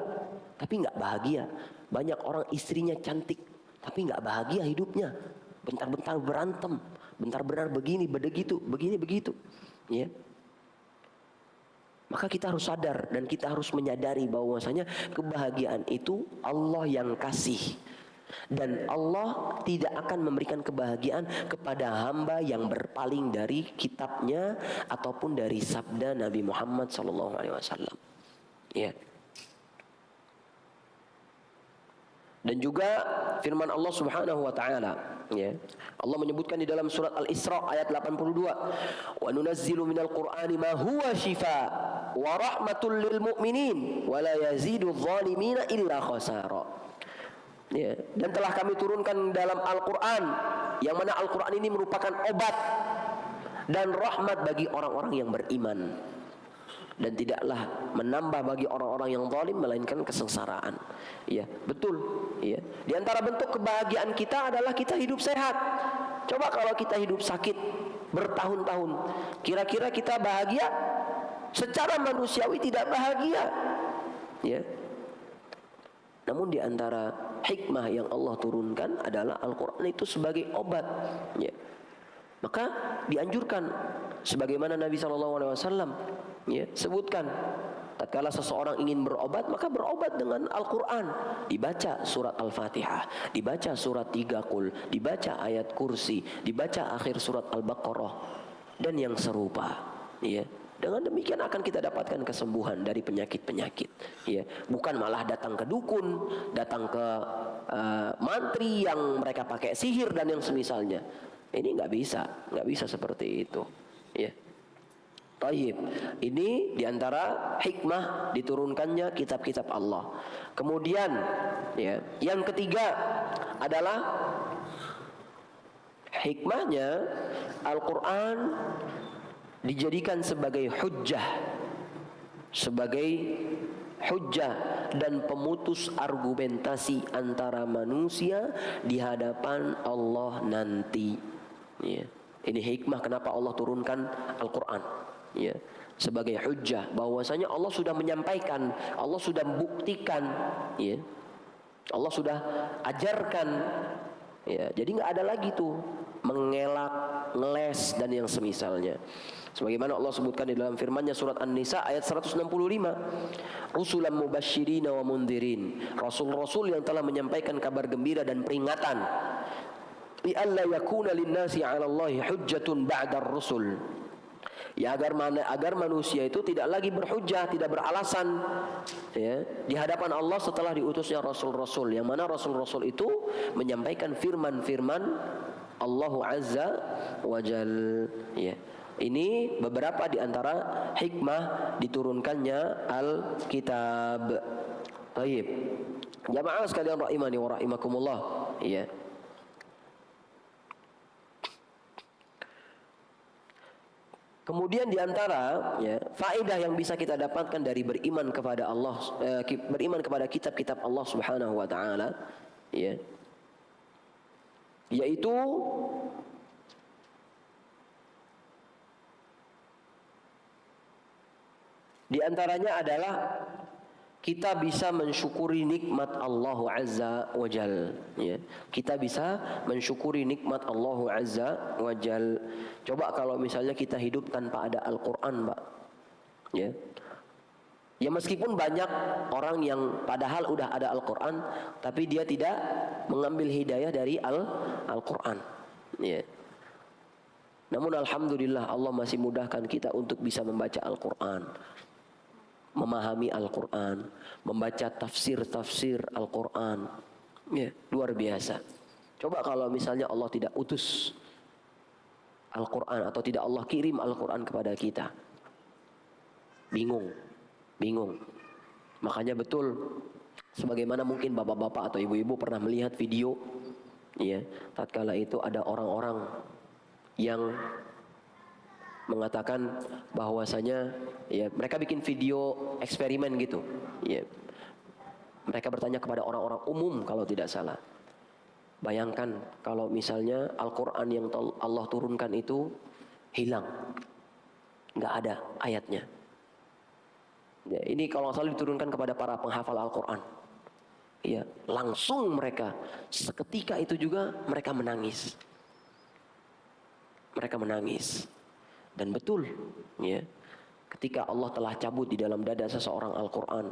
[SPEAKER 1] tapi nggak bahagia. Banyak orang istrinya cantik tapi nggak bahagia hidupnya. Bentar-bentar berantem, bentar-bentar begini begitu, begini begitu. Ya. Maka kita harus sadar dan kita harus menyadari bahwasanya kebahagiaan itu Allah yang kasih. Dan Allah tidak akan memberikan kebahagiaan kepada hamba yang berpaling dari kitabnya ataupun dari sabda Nabi Muhammad SAW. Ya. Dan juga firman Allah Subhanahu wa taala, ya. Allah menyebutkan di dalam surat Al-Isra ayat 82, "Wa nunazzilu minal Qur'ani ma huwa shifaa wa rahmatul lil mu'minin wa la yazidu adh-dhalimina illa khasara." Ya, dan telah kami turunkan dalam Al-Qur'an, yang mana Al-Qur'an ini merupakan obat dan rahmat bagi orang-orang yang beriman, dan tidaklah menambah bagi orang-orang yang zalim melainkan kesengsaraan. Ya, betul. Ya. Di antara bentuk kebahagiaan kita adalah kita hidup sehat. Coba kalau kita hidup sakit bertahun-tahun, kira-kira kita bahagia? Secara manusiawi tidak bahagia. Ya. Namun di antara hikmah yang Allah turunkan adalah Al-Quran itu sebagai obat. Ya. Maka dianjurkan, sebagaimana Nabi SAW sebutkan, tatkala seseorang ingin berobat, maka berobat dengan Al-Quran. Dibaca surat Al-Fatihah, dibaca surat 3 Qul, dibaca ayat kursi, dibaca akhir surat Al-Baqarah, dan yang serupa. Ya. Dengan demikian akan kita dapatkan kesembuhan dari penyakit-penyakit. Ya. Bukan malah datang ke dukun, datang ke mantri yang mereka pakai sihir dan yang semisalnya. Ini nggak bisa seperti itu. Ya. Taib. Ini diantara hikmah diturunkannya kitab-kitab Allah. Kemudian, ya, yang ketiga adalah hikmahnya Al-Quran dijadikan sebagai hujjah dan pemutus argumentasi antara manusia di hadapan Allah nanti. Ya. Ini hikmah kenapa Allah turunkan Al-Quran. Ya, sebagai hujjah, bahwasanya Allah sudah menyampaikan, Allah sudah buktikan, ya, Allah sudah ajarkan, ya, jadi nggak ada lagi tuh mengelak, ngeles dan yang semisalnya. Sebagaimana Allah sebutkan di dalam firman-Nya surat An-Nisa ayat 165, rusulan mubasyirina wa mundhirin, rasul-rasul yang telah menyampaikan kabar gembira dan peringatan, li alla yakuna lin-nasi 'ala Allahi hujjatun ba'da ar-rusul. Ya, agar manusia itu tidak lagi berhujjah, tidak beralasan, ya, di hadapan Allah setelah diutusnya rasul-rasul, yang mana rasul-rasul itu menyampaikan firman-firman Allah Azza wa Jal. Ya. Ini beberapa di antara hikmah diturunkannya Al-Kitab. Baik. Jamaah sekalian rahimani wa rahimakumullah. Ya. Kemudian diantara, ya, faedah yang bisa kita dapatkan dari beriman kepada Allah, beriman kepada kitab-kitab Allah Subhanahu wa taala, ya, yaitu diantaranya adalah kita bisa mensyukuri nikmat Allah Azza wa Jal, ya. Kita bisa mensyukuri nikmat Allah Azza wa Jal. Coba kalau misalnya kita hidup tanpa ada Al-Quran, Pak, ya. Ya meskipun banyak orang yang padahal udah ada Al-Quran, tapi dia tidak mengambil hidayah dari Al-Quran, ya. Namun alhamdulillah Allah masih mudahkan kita untuk bisa membaca Al-Quran, memahami Al-Quran, membaca tafsir-tafsir Al-Quran, ya, luar biasa. Coba kalau misalnya Allah tidak utus Al-Quran atau tidak Allah kirim Al-Quran kepada kita, bingung. Makanya betul, sebagaimana mungkin bapak-bapak atau ibu-ibu pernah melihat video, ya, tatkala itu ada orang-orang yang mengatakan bahwasanya, ya, mereka bikin video eksperimen gitu, ya. Mereka bertanya kepada orang-orang umum kalau tidak salah, bayangkan kalau misalnya Al-Quran yang Allah turunkan itu hilang, nggak ada ayatnya. Ya, ini kalau salah diturunkan kepada para penghafal Al-Quran, ya, langsung mereka seketika itu juga mereka menangis. Dan betul, ya, ketika Allah telah cabut di dalam dada seseorang Al-Quran,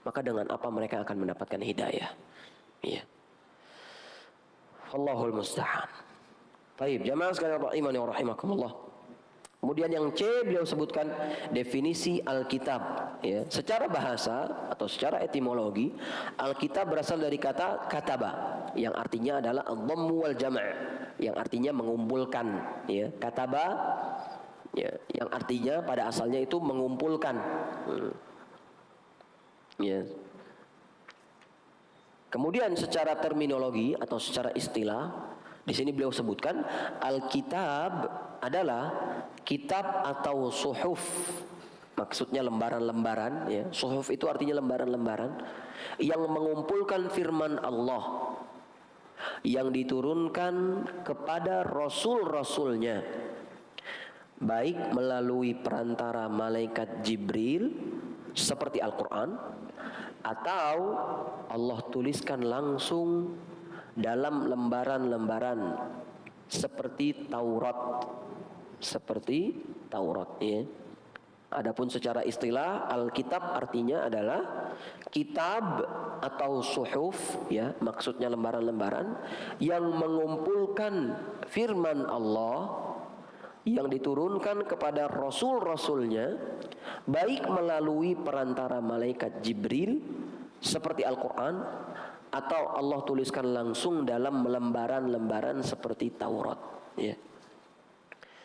[SPEAKER 1] maka dengan apa mereka akan mendapatkan hidayah, ya. Allahul musta'an. Baik, jamaah sekalian rahimani wa rahimakumullah. Kemudian yang C, beliau sebutkan definisi Alkitab, ya. Secara bahasa atau secara etimologi, Alkitab berasal dari kata kataba, yang artinya adalah ad-dhammu wal jama', yang artinya mengumpulkan, ya. Kataba, ya, yang artinya pada asalnya itu mengumpulkan, ya. Kemudian secara terminologi atau secara istilah, di sini beliau sebutkan Alkitab adalah kitab atau suhuf, maksudnya lembaran-lembaran, ya. Suhuf itu artinya lembaran-lembaran yang mengumpulkan firman Allah yang diturunkan kepada rasul-rasulnya, baik melalui perantara malaikat Jibril seperti Al-Quran, atau Allah tuliskan langsung dalam lembaran-lembaran seperti Taurat, ya. Adapun secara istilah, Alkitab artinya adalah kitab atau suhuf, ya, maksudnya lembaran-lembaran yang mengumpulkan firman Allah yang diturunkan kepada rasul-rasulnya, baik melalui perantara malaikat Jibril seperti Al-Quran, atau Allah tuliskan langsung dalam lembaran-lembaran seperti Taurat, ya.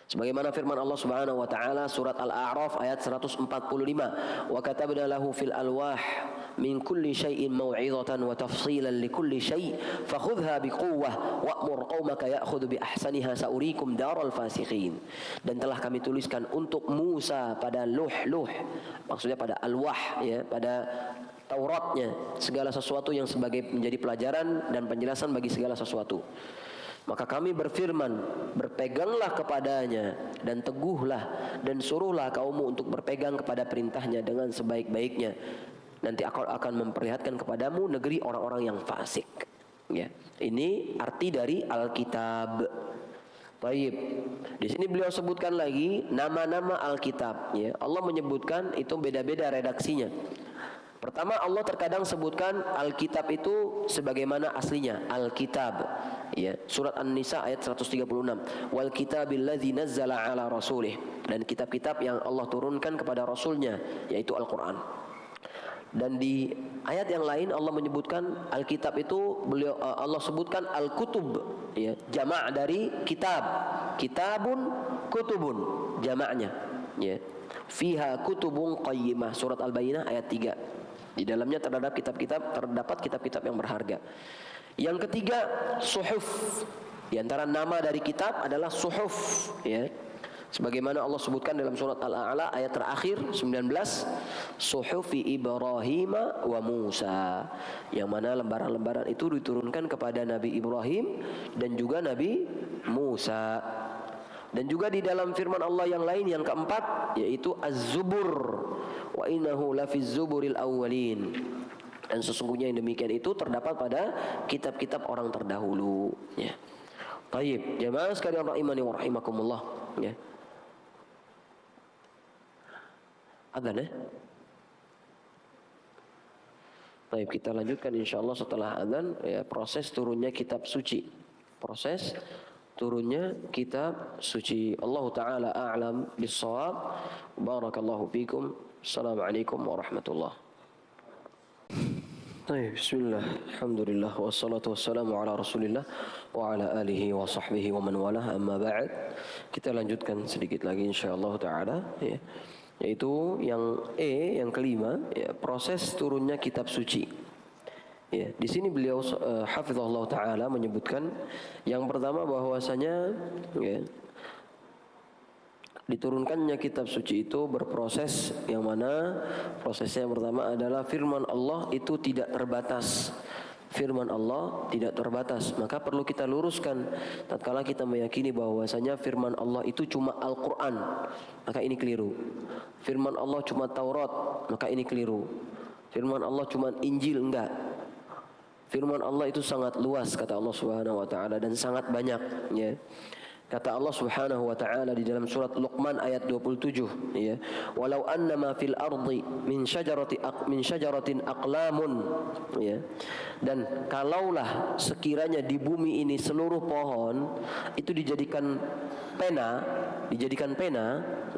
[SPEAKER 1] Sebagaimana firman Allah Subhanahu wa taala surat Al-A'raf ayat 145, "Wa katabna lahu fil alwah min kulli syai'in mau'izatan wa tafsilan likulli syai' fakhudha biquwwah wa'mur qaumaka ya'khudhu bi ahsaniha sa'urikum daral fasiqin." Dan telah kami tuliskan untuk Musa pada luh-luh, maksudnya pada alwah, ya, pada Tauratnya, segala sesuatu yang sebagai menjadi pelajaran dan penjelasan bagi segala sesuatu. Maka kami berfirman, berpeganglah kepadanya dan teguhlah dan suruhlah kaummu untuk berpegang kepada perintahnya dengan sebaik-baiknya. Nanti aku akan memperlihatkan kepadamu negeri orang-orang yang fasik, ya. Ini arti dari Alkitab. Baik. Di sini beliau sebutkan lagi nama-nama Alkitab, ya. Allah menyebutkan itu beda-beda redaksinya. Pertama, Allah terkadang sebutkan Alkitab itu sebagaimana aslinya, Alkitab, ya. Surat An-Nisa ayat 136, wal kitabil ladzi nazzala ala rasulih, dan kitab-kitab yang Allah turunkan kepada rasulnya, yaitu Al-Quran. Dan di ayat yang lain Allah menyebutkan Alkitab itu Allah sebutkan Al-Kutub, ya, jama' dari kitab, kitabun kutubun, jamaknya, ya. Fiha kutubun qayyimah, surat Al-Bayyinah ayat 3. Di dalamnya terdapat kitab-kitab yang berharga. Yang ketiga, suhuf. Di antara nama dari kitab adalah suhuf, ya. Sebagaimana Allah sebutkan dalam surat Al-A'la ayat terakhir 19, suhufi Ibrahim wa Musa, yang mana lembaran-lembaran itu diturunkan kepada Nabi Ibrahim dan juga Nabi Musa. Dan juga di dalam firman Allah yang lain yang keempat, yaitu Az-Zubur wa innahu lafiz zuburil awwalin. Dan sesungguhnya yang demikian itu terdapat pada kitab-kitab orang terdahulu, ya. Baik, jemaah sekalian rahimani wa rahimakumullah, ya. Adzan ya. Baik, kita lanjutkan insyaallah setelah adzan, ya, proses turunnya kitab suci. Proses turunnya kitab suci. Allah taala a'lam bis-shawab. Barakallahu fikum. Assalamualaikum warahmatullahi. Bismillah, alhamdulillah, wassalatu wassalamu ala rasulillah wa ala alihi wa sahbihi wa man walah, amma ba'd. Kita lanjutkan sedikit lagi insyaallah ta'ala, ya. Yaitu yang kelima, ya, proses turunnya kitab suci. Ya, di sini beliau hafizahullah ta'ala menyebutkan yang pertama bahwasanya, ya, diturunkannya kitab suci itu berproses, yang mana prosesnya yang pertama adalah firman Allah itu tidak terbatas. Firman Allah tidak terbatas. Maka perlu kita luruskan tatkala kita meyakini bahwasanya firman Allah itu cuma Al-Qur'an, maka ini keliru. Firman Allah cuma Taurat, maka ini keliru. Firman Allah cuma Injil, enggak. Firman Allah itu sangat luas, kata Allah Subhanahu wa taala, dan sangat banyak, ya. Kata Allah Subhanahu wa taala di dalam surat Luqman ayat 27, ya. Walau annama fil ardi min syajaratin aqlamun, ya. Dan kalaulah sekiranya di bumi ini seluruh pohon itu dijadikan pena,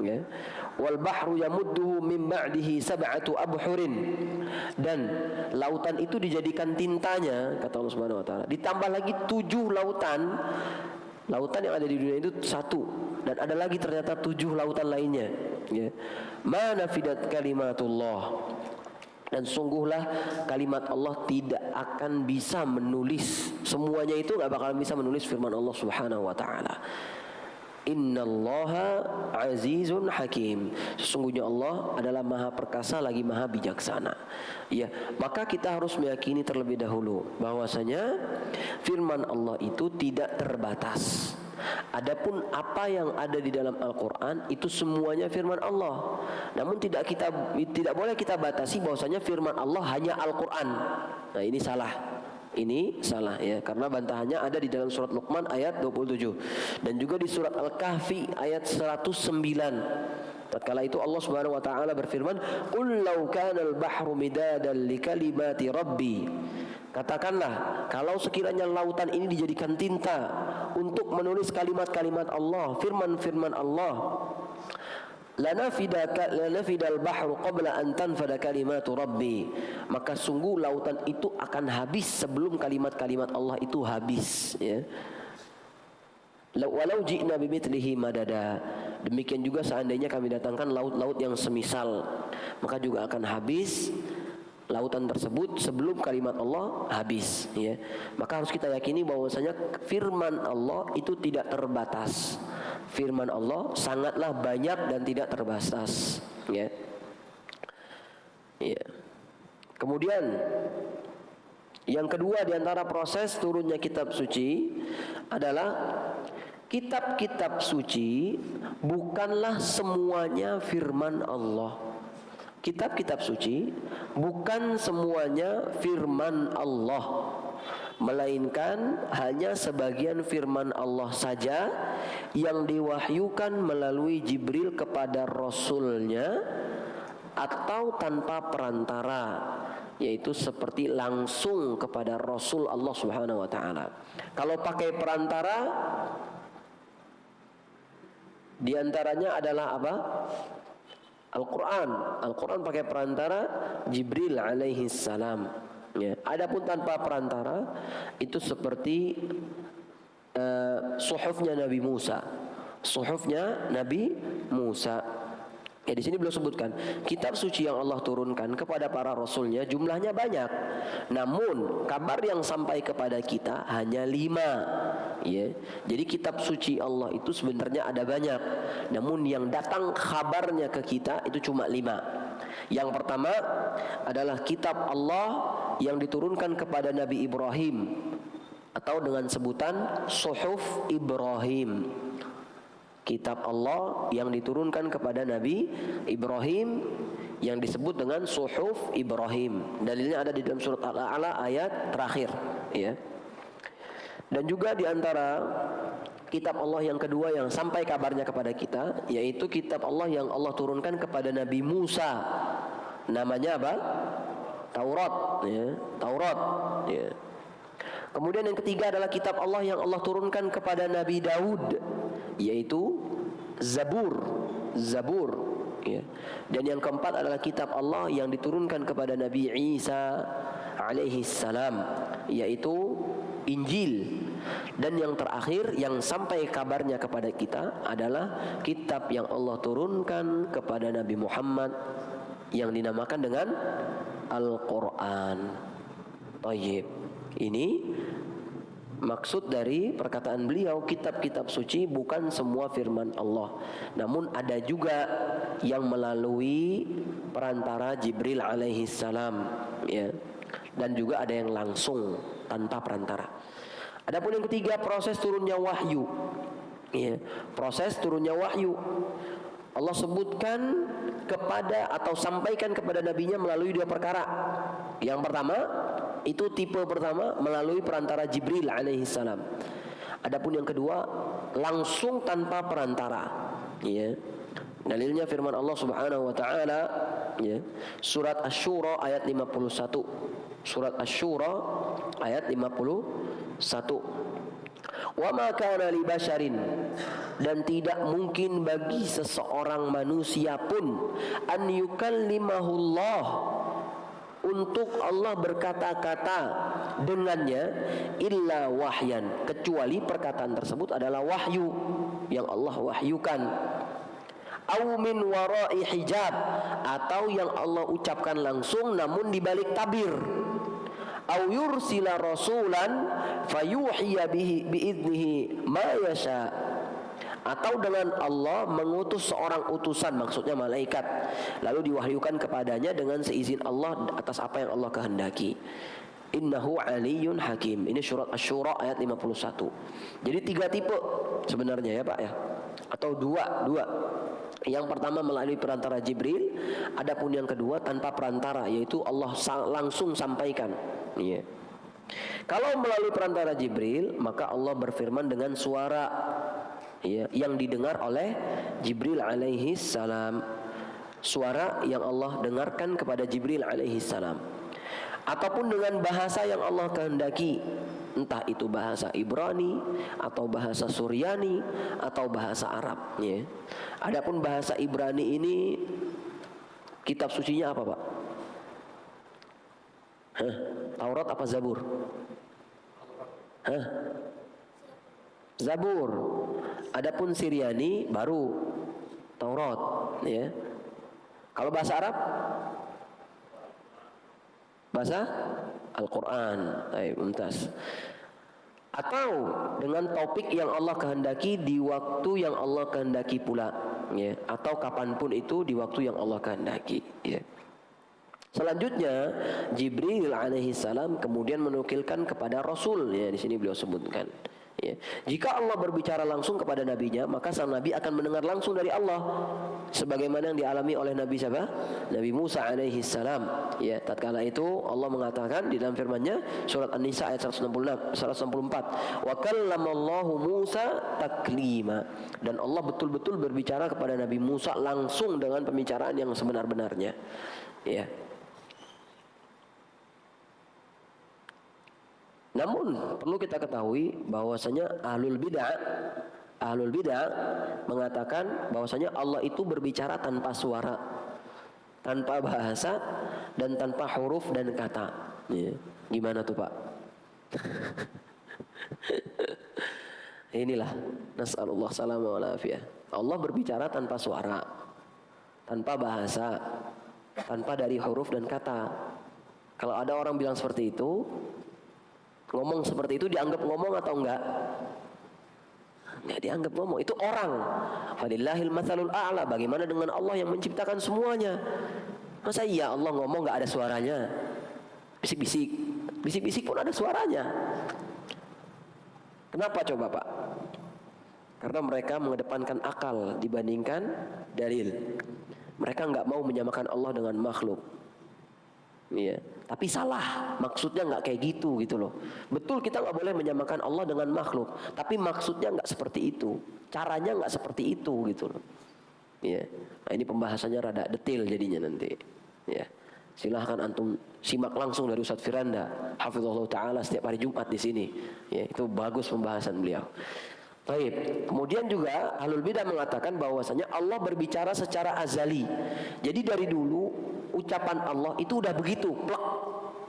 [SPEAKER 1] ya. Wal bahru yamudduhu min ba'dihi sab'atu abhurin, dan lautan itu dijadikan tintanya, kata Allah Subhanahu wa taala, ditambah lagi 7 lautan. Lautan yang ada di dunia itu 1, dan ada lagi ternyata 7 lautan lainnya, ya. Ma nafidat kalimatullah, dan sungguhlah kalimat Allah tidak akan bisa menulis semuanya, itu enggak bakal bisa menulis firman Allah Subhanahu wa taala. Innallaha azizun hakim. Sesungguhnya Allah adalah maha perkasa lagi maha bijaksana. Ya, maka kita harus meyakini terlebih dahulu bahwasanya firman Allah itu tidak terbatas. Adapun apa yang ada di dalam Al-Qur'an itu semuanya firman Allah. Namun tidak boleh kita batasi bahwasanya firman Allah hanya Al-Qur'an. Nah, ini salah. Ini salah, ya, karena bantahannya ada di dalam surat Luqman ayat 27 dan juga di surat Al-Kahfi ayat 109. Tatkala itu Allah Subhanahu wa taala berfirman, "Qul law kana al-bahru midadan li kalimati rabbi." Katakanlah, kalau sekiranya lautan ini dijadikan tinta untuk menulis kalimat-kalimat Allah, firman-firman Allah, lanafidal bahru qabla an tanfada kalimatu rabbi, maka sungguh lautan itu akan habis sebelum kalimat-kalimat Allah itu habis, ya. Walau ji'na bimithlihi madada, demikian juga seandainya kami datangkan laut-laut yang semisal, maka juga akan habis lautan tersebut sebelum kalimat Allah habis, ya. Maka harus kita yakini bahwasanya firman Allah itu tidak terbatas. Firman Allah sangatlah banyak dan tidak terbatas, ya. Ya. Kemudian yang kedua di antara proses turunnya kitab suci adalah kitab-kitab suci bukanlah semuanya firman Allah. Kitab-kitab suci bukan semuanya firman Allah, melainkan hanya sebagian firman Allah saja yang diwahyukan melalui Jibril kepada Rasulnya atau tanpa perantara, yaitu seperti langsung kepada Rasul Allah Subhanahu wa taala. Kalau pakai perantara, diantaranya adalah apa? Al-Quran. Al-Quran pakai perantara Jibril alaihi salam, ya. Adapun tanpa perantara itu seperti suhufnya Nabi Musa. Suhufnya Nabi Musa. Ya, di sini beliau sebutkan kitab suci yang Allah turunkan kepada para rasulnya jumlahnya banyak. Namun kabar yang sampai kepada kita hanya 5, ya. Jadi kitab suci Allah itu sebenarnya ada banyak. Namun yang datang kabarnya ke kita itu cuma 5. Yang pertama adalah kitab Allah yang diturunkan kepada Nabi Ibrahim, atau dengan sebutan Suhuf Ibrahim. Kitab Allah yang diturunkan kepada Nabi Ibrahim yang disebut dengan Suhuf Ibrahim. Dalilnya ada di dalam surat Al-A'la ayat terakhir, ya. Dan juga di antara kitab Allah yang kedua yang sampai kabarnya kepada kita, yaitu kitab Allah yang Allah turunkan kepada Nabi Musa. Namanya apa? Taurat, ya. Taurat, ya. Kemudian yang ketiga adalah kitab Allah yang Allah turunkan kepada Nabi Daud, yaitu Zabur, ya. Dan yang keempat adalah kitab Allah yang diturunkan kepada Nabi Isa alaihi salam, yaitu Injil. Dan yang terakhir yang sampai kabarnya kepada kita adalah kitab yang Allah turunkan kepada Nabi Muhammad yang dinamakan dengan Al-Quran. Tayyib. Ini maksud dari perkataan beliau, kitab-kitab suci bukan semua firman Allah, namun ada juga yang melalui perantara Jibril alaihi salam, ya. Dan juga ada yang langsung tanpa perantara. Adapun yang ketiga, proses turunnya wahyu, ya. Proses turunnya wahyu Allah sebutkan kepada atau sampaikan kepada nabinya melalui dua perkara. Yang pertama, itu tipe pertama melalui perantara Jibril alaihi salam. Adapun yang kedua, langsung tanpa perantara, ya. Dalilnya firman Allah Subhanahu wa taala, ya. Surat Asy-Syura ayat 51. Surat Asy-Syura ayat 51. Wa ma kana li basyarin, dan tidak mungkin bagi seseorang manusia pun an yukallimahullah, untuk Allah berkata-kata dengannya, illa wahyan, kecuali perkataan tersebut adalah wahyu yang Allah wahyukan, au min wara'i hijab, atau yang Allah ucapkan langsung namun di balik tabir, au yursila rasulan fayuhiya bihi biidnihi ma yasha, atau dengan Allah mengutus seorang utusan, maksudnya malaikat, lalu diwahyukan kepadanya dengan seizin Allah atas apa yang Allah kehendaki. Innahu aliyyun hakim. Ini surat Asy-Syura ayat 51. Jadi tiga tipe sebenarnya, ya Pak, ya. Atau dua. Yang pertama melalui perantara Jibril, adapun yang kedua tanpa perantara, yaitu Allah langsung sampaikan, ya. Kalau melalui perantara Jibril, maka Allah berfirman dengan suara, ya, yang didengar oleh Jibril alaihi salam, suara yang Allah dengarkan kepada Jibril alaihi salam, ataupun dengan bahasa yang Allah kehendaki, entah itu bahasa Ibrani atau bahasa Suryani atau bahasa Arab, ya. Adapun bahasa Ibrani ini kitab sucinya apa, Pak? Taurat apa Zabur? Zabur. Adapun Suryani baru Taurat, ya. Kalau bahasa Arab, bahasa Al-Quran. Baik, mumtaz. Atau dengan topik yang Allah kehendaki di waktu yang Allah kehendaki pula, ya. Atau kapanpun itu di waktu yang Allah kehendaki, ya. Selanjutnya Jibril alaihi salam kemudian menukilkan kepada Rasul, ya. Di sini beliau sebutkan, ya. Jika Allah berbicara langsung kepada nabinya, maka sang nabi akan mendengar langsung dari Allah, sebagaimana yang dialami oleh Nabi siapa? Nabi Musa alaihi salam, ya. Tatkala itu Allah mengatakan di dalam firman-Nya surat An-Nisa ayat 164, wa kallamallahu Musa taklima, dan Allah betul-betul berbicara kepada Nabi Musa langsung dengan pembicaraan yang sebenar-benarnya, ya. Namun perlu kita ketahui bahwasanya ahlul bid'ah mengatakan bahwasanya Allah itu berbicara tanpa suara, tanpa bahasa, dan tanpa huruf dan kata, ya. Gimana tuh, Pak? Inilah nas'alullah salamah wal afiyah. Allah berbicara tanpa suara, tanpa bahasa, tanpa dari huruf dan kata. Kalau ada orang bilang seperti itu, ngomong seperti itu dianggap ngomong atau enggak? Enggak dianggap ngomong. Itu orang. Walillahil matsalul a'la. Bagaimana dengan Allah yang menciptakan semuanya? Masa iya Allah ngomong enggak ada suaranya? Bisik-bisik. Bisik-bisik pun ada suaranya. Kenapa coba, Pak? Karena mereka mengedepankan akal dibandingkan dalil. Mereka nggak mau menyamakan Allah dengan makhluk. Iya, tapi salah. Maksudnya nggak kayak gitu loh. Betul, kita nggak boleh menyamakan Allah dengan makhluk, tapi maksudnya nggak seperti itu. Caranya nggak seperti itu gitu loh. Iya. Nah, ini pembahasannya rada detail jadinya nanti. Ya. Silahkan antum simak langsung dari Ustadz Firanda, hafizahullah taala, setiap hari Jumat di sini. Ya, itu bagus pembahasan beliau. Baik. Kemudian juga Ahlul Bidah mengatakan bahwasanya Allah berbicara secara azali. Jadi dari dulu ucapan Allah itu udah begitu, plek,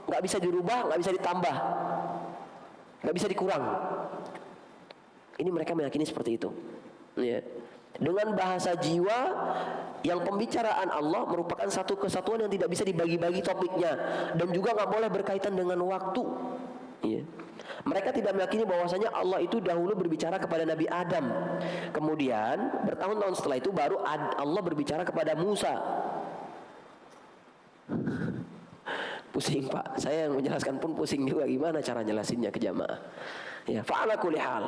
[SPEAKER 1] nggak bisa dirubah, nggak bisa ditambah, nggak bisa dikurang. Ini mereka meyakini seperti itu. Ya. Dengan bahasa jiwa yang pembicaraan Allah merupakan satu kesatuan yang tidak bisa dibagi-bagi topiknya, dan juga nggak boleh berkaitan dengan waktu. Ya. Mereka tidak meyakini bahwasanya Allah itu dahulu berbicara kepada Nabi Adam, kemudian bertahun-tahun setelah itu baru Allah berbicara kepada Musa. Pusing Pak, saya yang menjelaskan pun pusing juga, gimana cara jelasinnya ke jamaah. Ya, fa'ala kulli hal.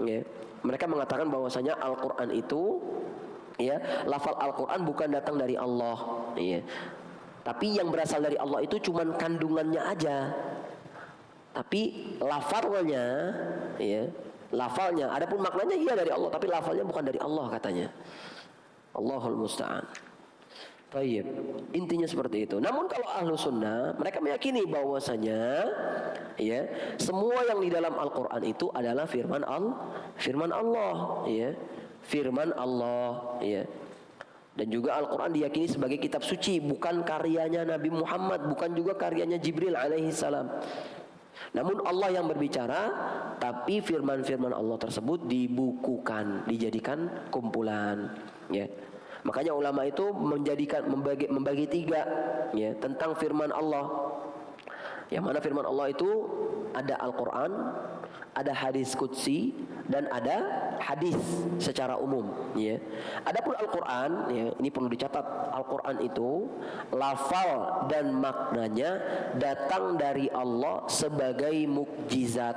[SPEAKER 1] Ya. Mereka mengatakan bahwasanya Al-Qur'an itu, ya, lafal Al-Qur'an bukan datang dari Allah, ya. Tapi yang berasal dari Allah itu cuman kandungannya aja. Tapi lafalnya, ya, lafalnya, adapun maknanya iya dari Allah, tapi lafalnya bukan dari Allah katanya. Allahul musta'an. Baik, intinya seperti itu. Namun kalau ahlu sunnah, mereka meyakini bahwasanya, ya, semua yang di dalam Al-Quran itu adalah firman Allah, ya, firman Allah, ya. Dan juga Al-Quran diyakini sebagai kitab suci, bukan karyanya Nabi Muhammad, bukan juga karyanya Jibril alaihi salam. Namun Allah yang berbicara, tapi firman-firman Allah tersebut dibukukan, dijadikan kumpulan, ya. Makanya ulama itu membagi tiga, ya, tentang firman Allah. Yang mana firman Allah itu ada Al-Quran, ada hadis qudsi, dan ada hadis secara umum, ya. Adapun Al-Quran, ya, ini perlu dicatat, Al-Quran itu lafal dan maknanya datang dari Allah sebagai mukjizat.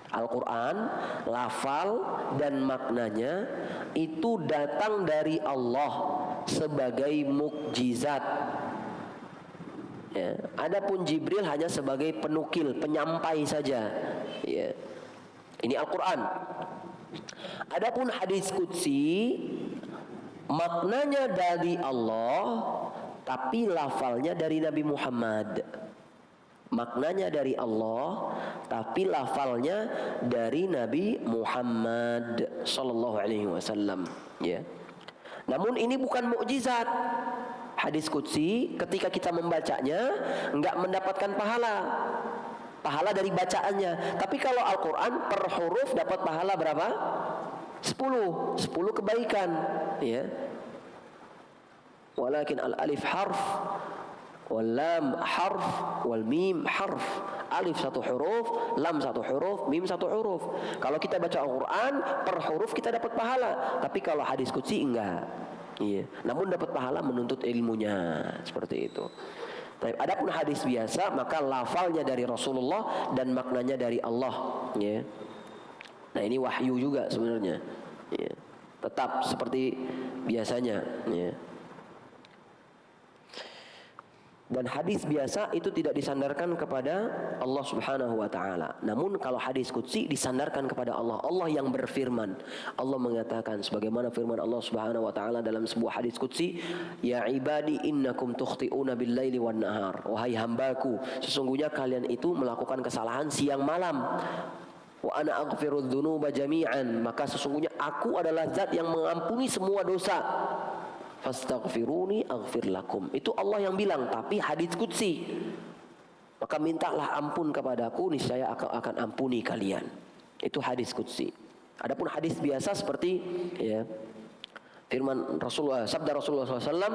[SPEAKER 1] Al-Quran, lafal dan maknanya itu datang dari Allah sebagai mukjizat. Ya. Adapun Jibril hanya sebagai penukil, penyampai saja. Ya. Ini Al-Quran. Adapun hadis qudsi, maknanya dari Allah, tapi lafalnya dari Nabi Muhammad. Maknanya dari Allah, tapi lafalnya dari Nabi Muhammad sallallahu alaihi wasallam, ya. Namun ini bukan mukjizat. Hadis qudsi ketika kita membacanya enggak mendapatkan pahala dari bacaannya. Tapi kalau Al-Quran per huruf dapat pahala berapa? 10 kebaikan, ya. Walakin al-alif harf, wal lam harf, wal mim harf. Alif satu huruf, lam satu huruf, mim satu huruf. Kalau kita baca Al-Quran per huruf kita dapat pahala, tapi kalau hadis qudsi enggak. Iya. Namun dapat pahala menuntut ilmunya, seperti itu. Adapun hadis biasa, maka lafalnya dari Rasulullah dan maknanya dari Allah, ya. Nah, ini wahyu juga sebenarnya, ya. Tetap seperti biasanya, ya. Dan hadis biasa itu tidak disandarkan kepada Allah Subhanahu wa taala. Namun kalau hadis qudsi disandarkan kepada Allah. Allah yang berfirman. Allah mengatakan sebagaimana firman Allah Subhanahu wa taala dalam sebuah hadis qudsi, "Ya ibadi innakum tukhti'una bil-laili wan-nahar." Wahai hambaku, sesungguhnya kalian itu melakukan kesalahan siang malam. Wa ana aghfirudz dzunuba jami'an. Maka sesungguhnya aku adalah zat yang mengampuni semua dosa. Fastaghfiruni aghfir lakum. Itu Allah yang bilang, tapi hadis qudsi. Maka mintalah ampun kepadaku, niscaya akan ampuni kalian. Itu hadis qudsi. Adapun hadis biasa seperti, ya, firman Rasulullah, sabda Rasulullah SAW,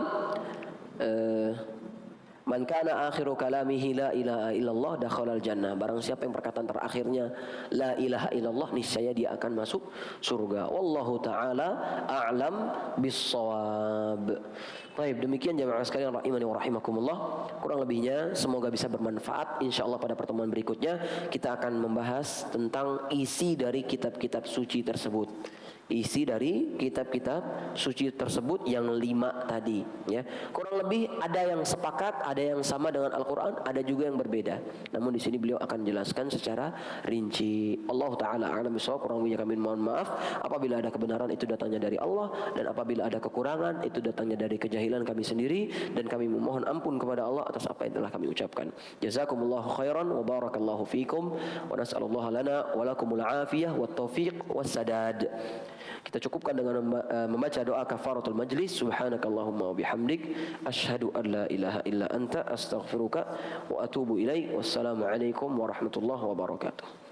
[SPEAKER 1] man kana akhiru kalamihi la ilaha illallah dakhalal jannah. Barang siapa yang perkataan terakhirnya la ilaha illallah, niscaya dia akan masuk surga. Wallahu taala a'lam bis-shawab. Baik, demikian jamaah sekalian rahimani wa rahimakumullah. Kurang lebihnya semoga bisa bermanfaat. Insyaallah pada pertemuan berikutnya kita akan membahas tentang isi dari kitab-kitab suci tersebut. isi dari kitab-kitab suci tersebut yang 5 tadi, ya. Kurang lebih ada yang sepakat, ada yang sama dengan Al-Qur'an, ada juga yang berbeda. Namun di sini beliau akan jelaskan secara rinci. Allah taala a'lam bishawab. Kurang lebihnya kami mohon maaf. Apabila ada kebenaran itu datangnya dari Allah, dan apabila ada kekurangan itu datangnya dari kejahilan kami sendiri, dan kami memohon ampun kepada Allah atas apa yang telah kami ucapkan. Jazakumullahu khairan wa barakallahu fikum wa nas'alullaha lana wa lakumul afiyah wat taufiq was sadad. Kita cukupkan dengan membaca doa kafaratul majlis. Subhanakallahumma wa bihamdik asyhadu an la ilaha illa anta astaghfiruka wa atubu ilaik. Wassalamu alaikum warahmatullahi wabarakatuh.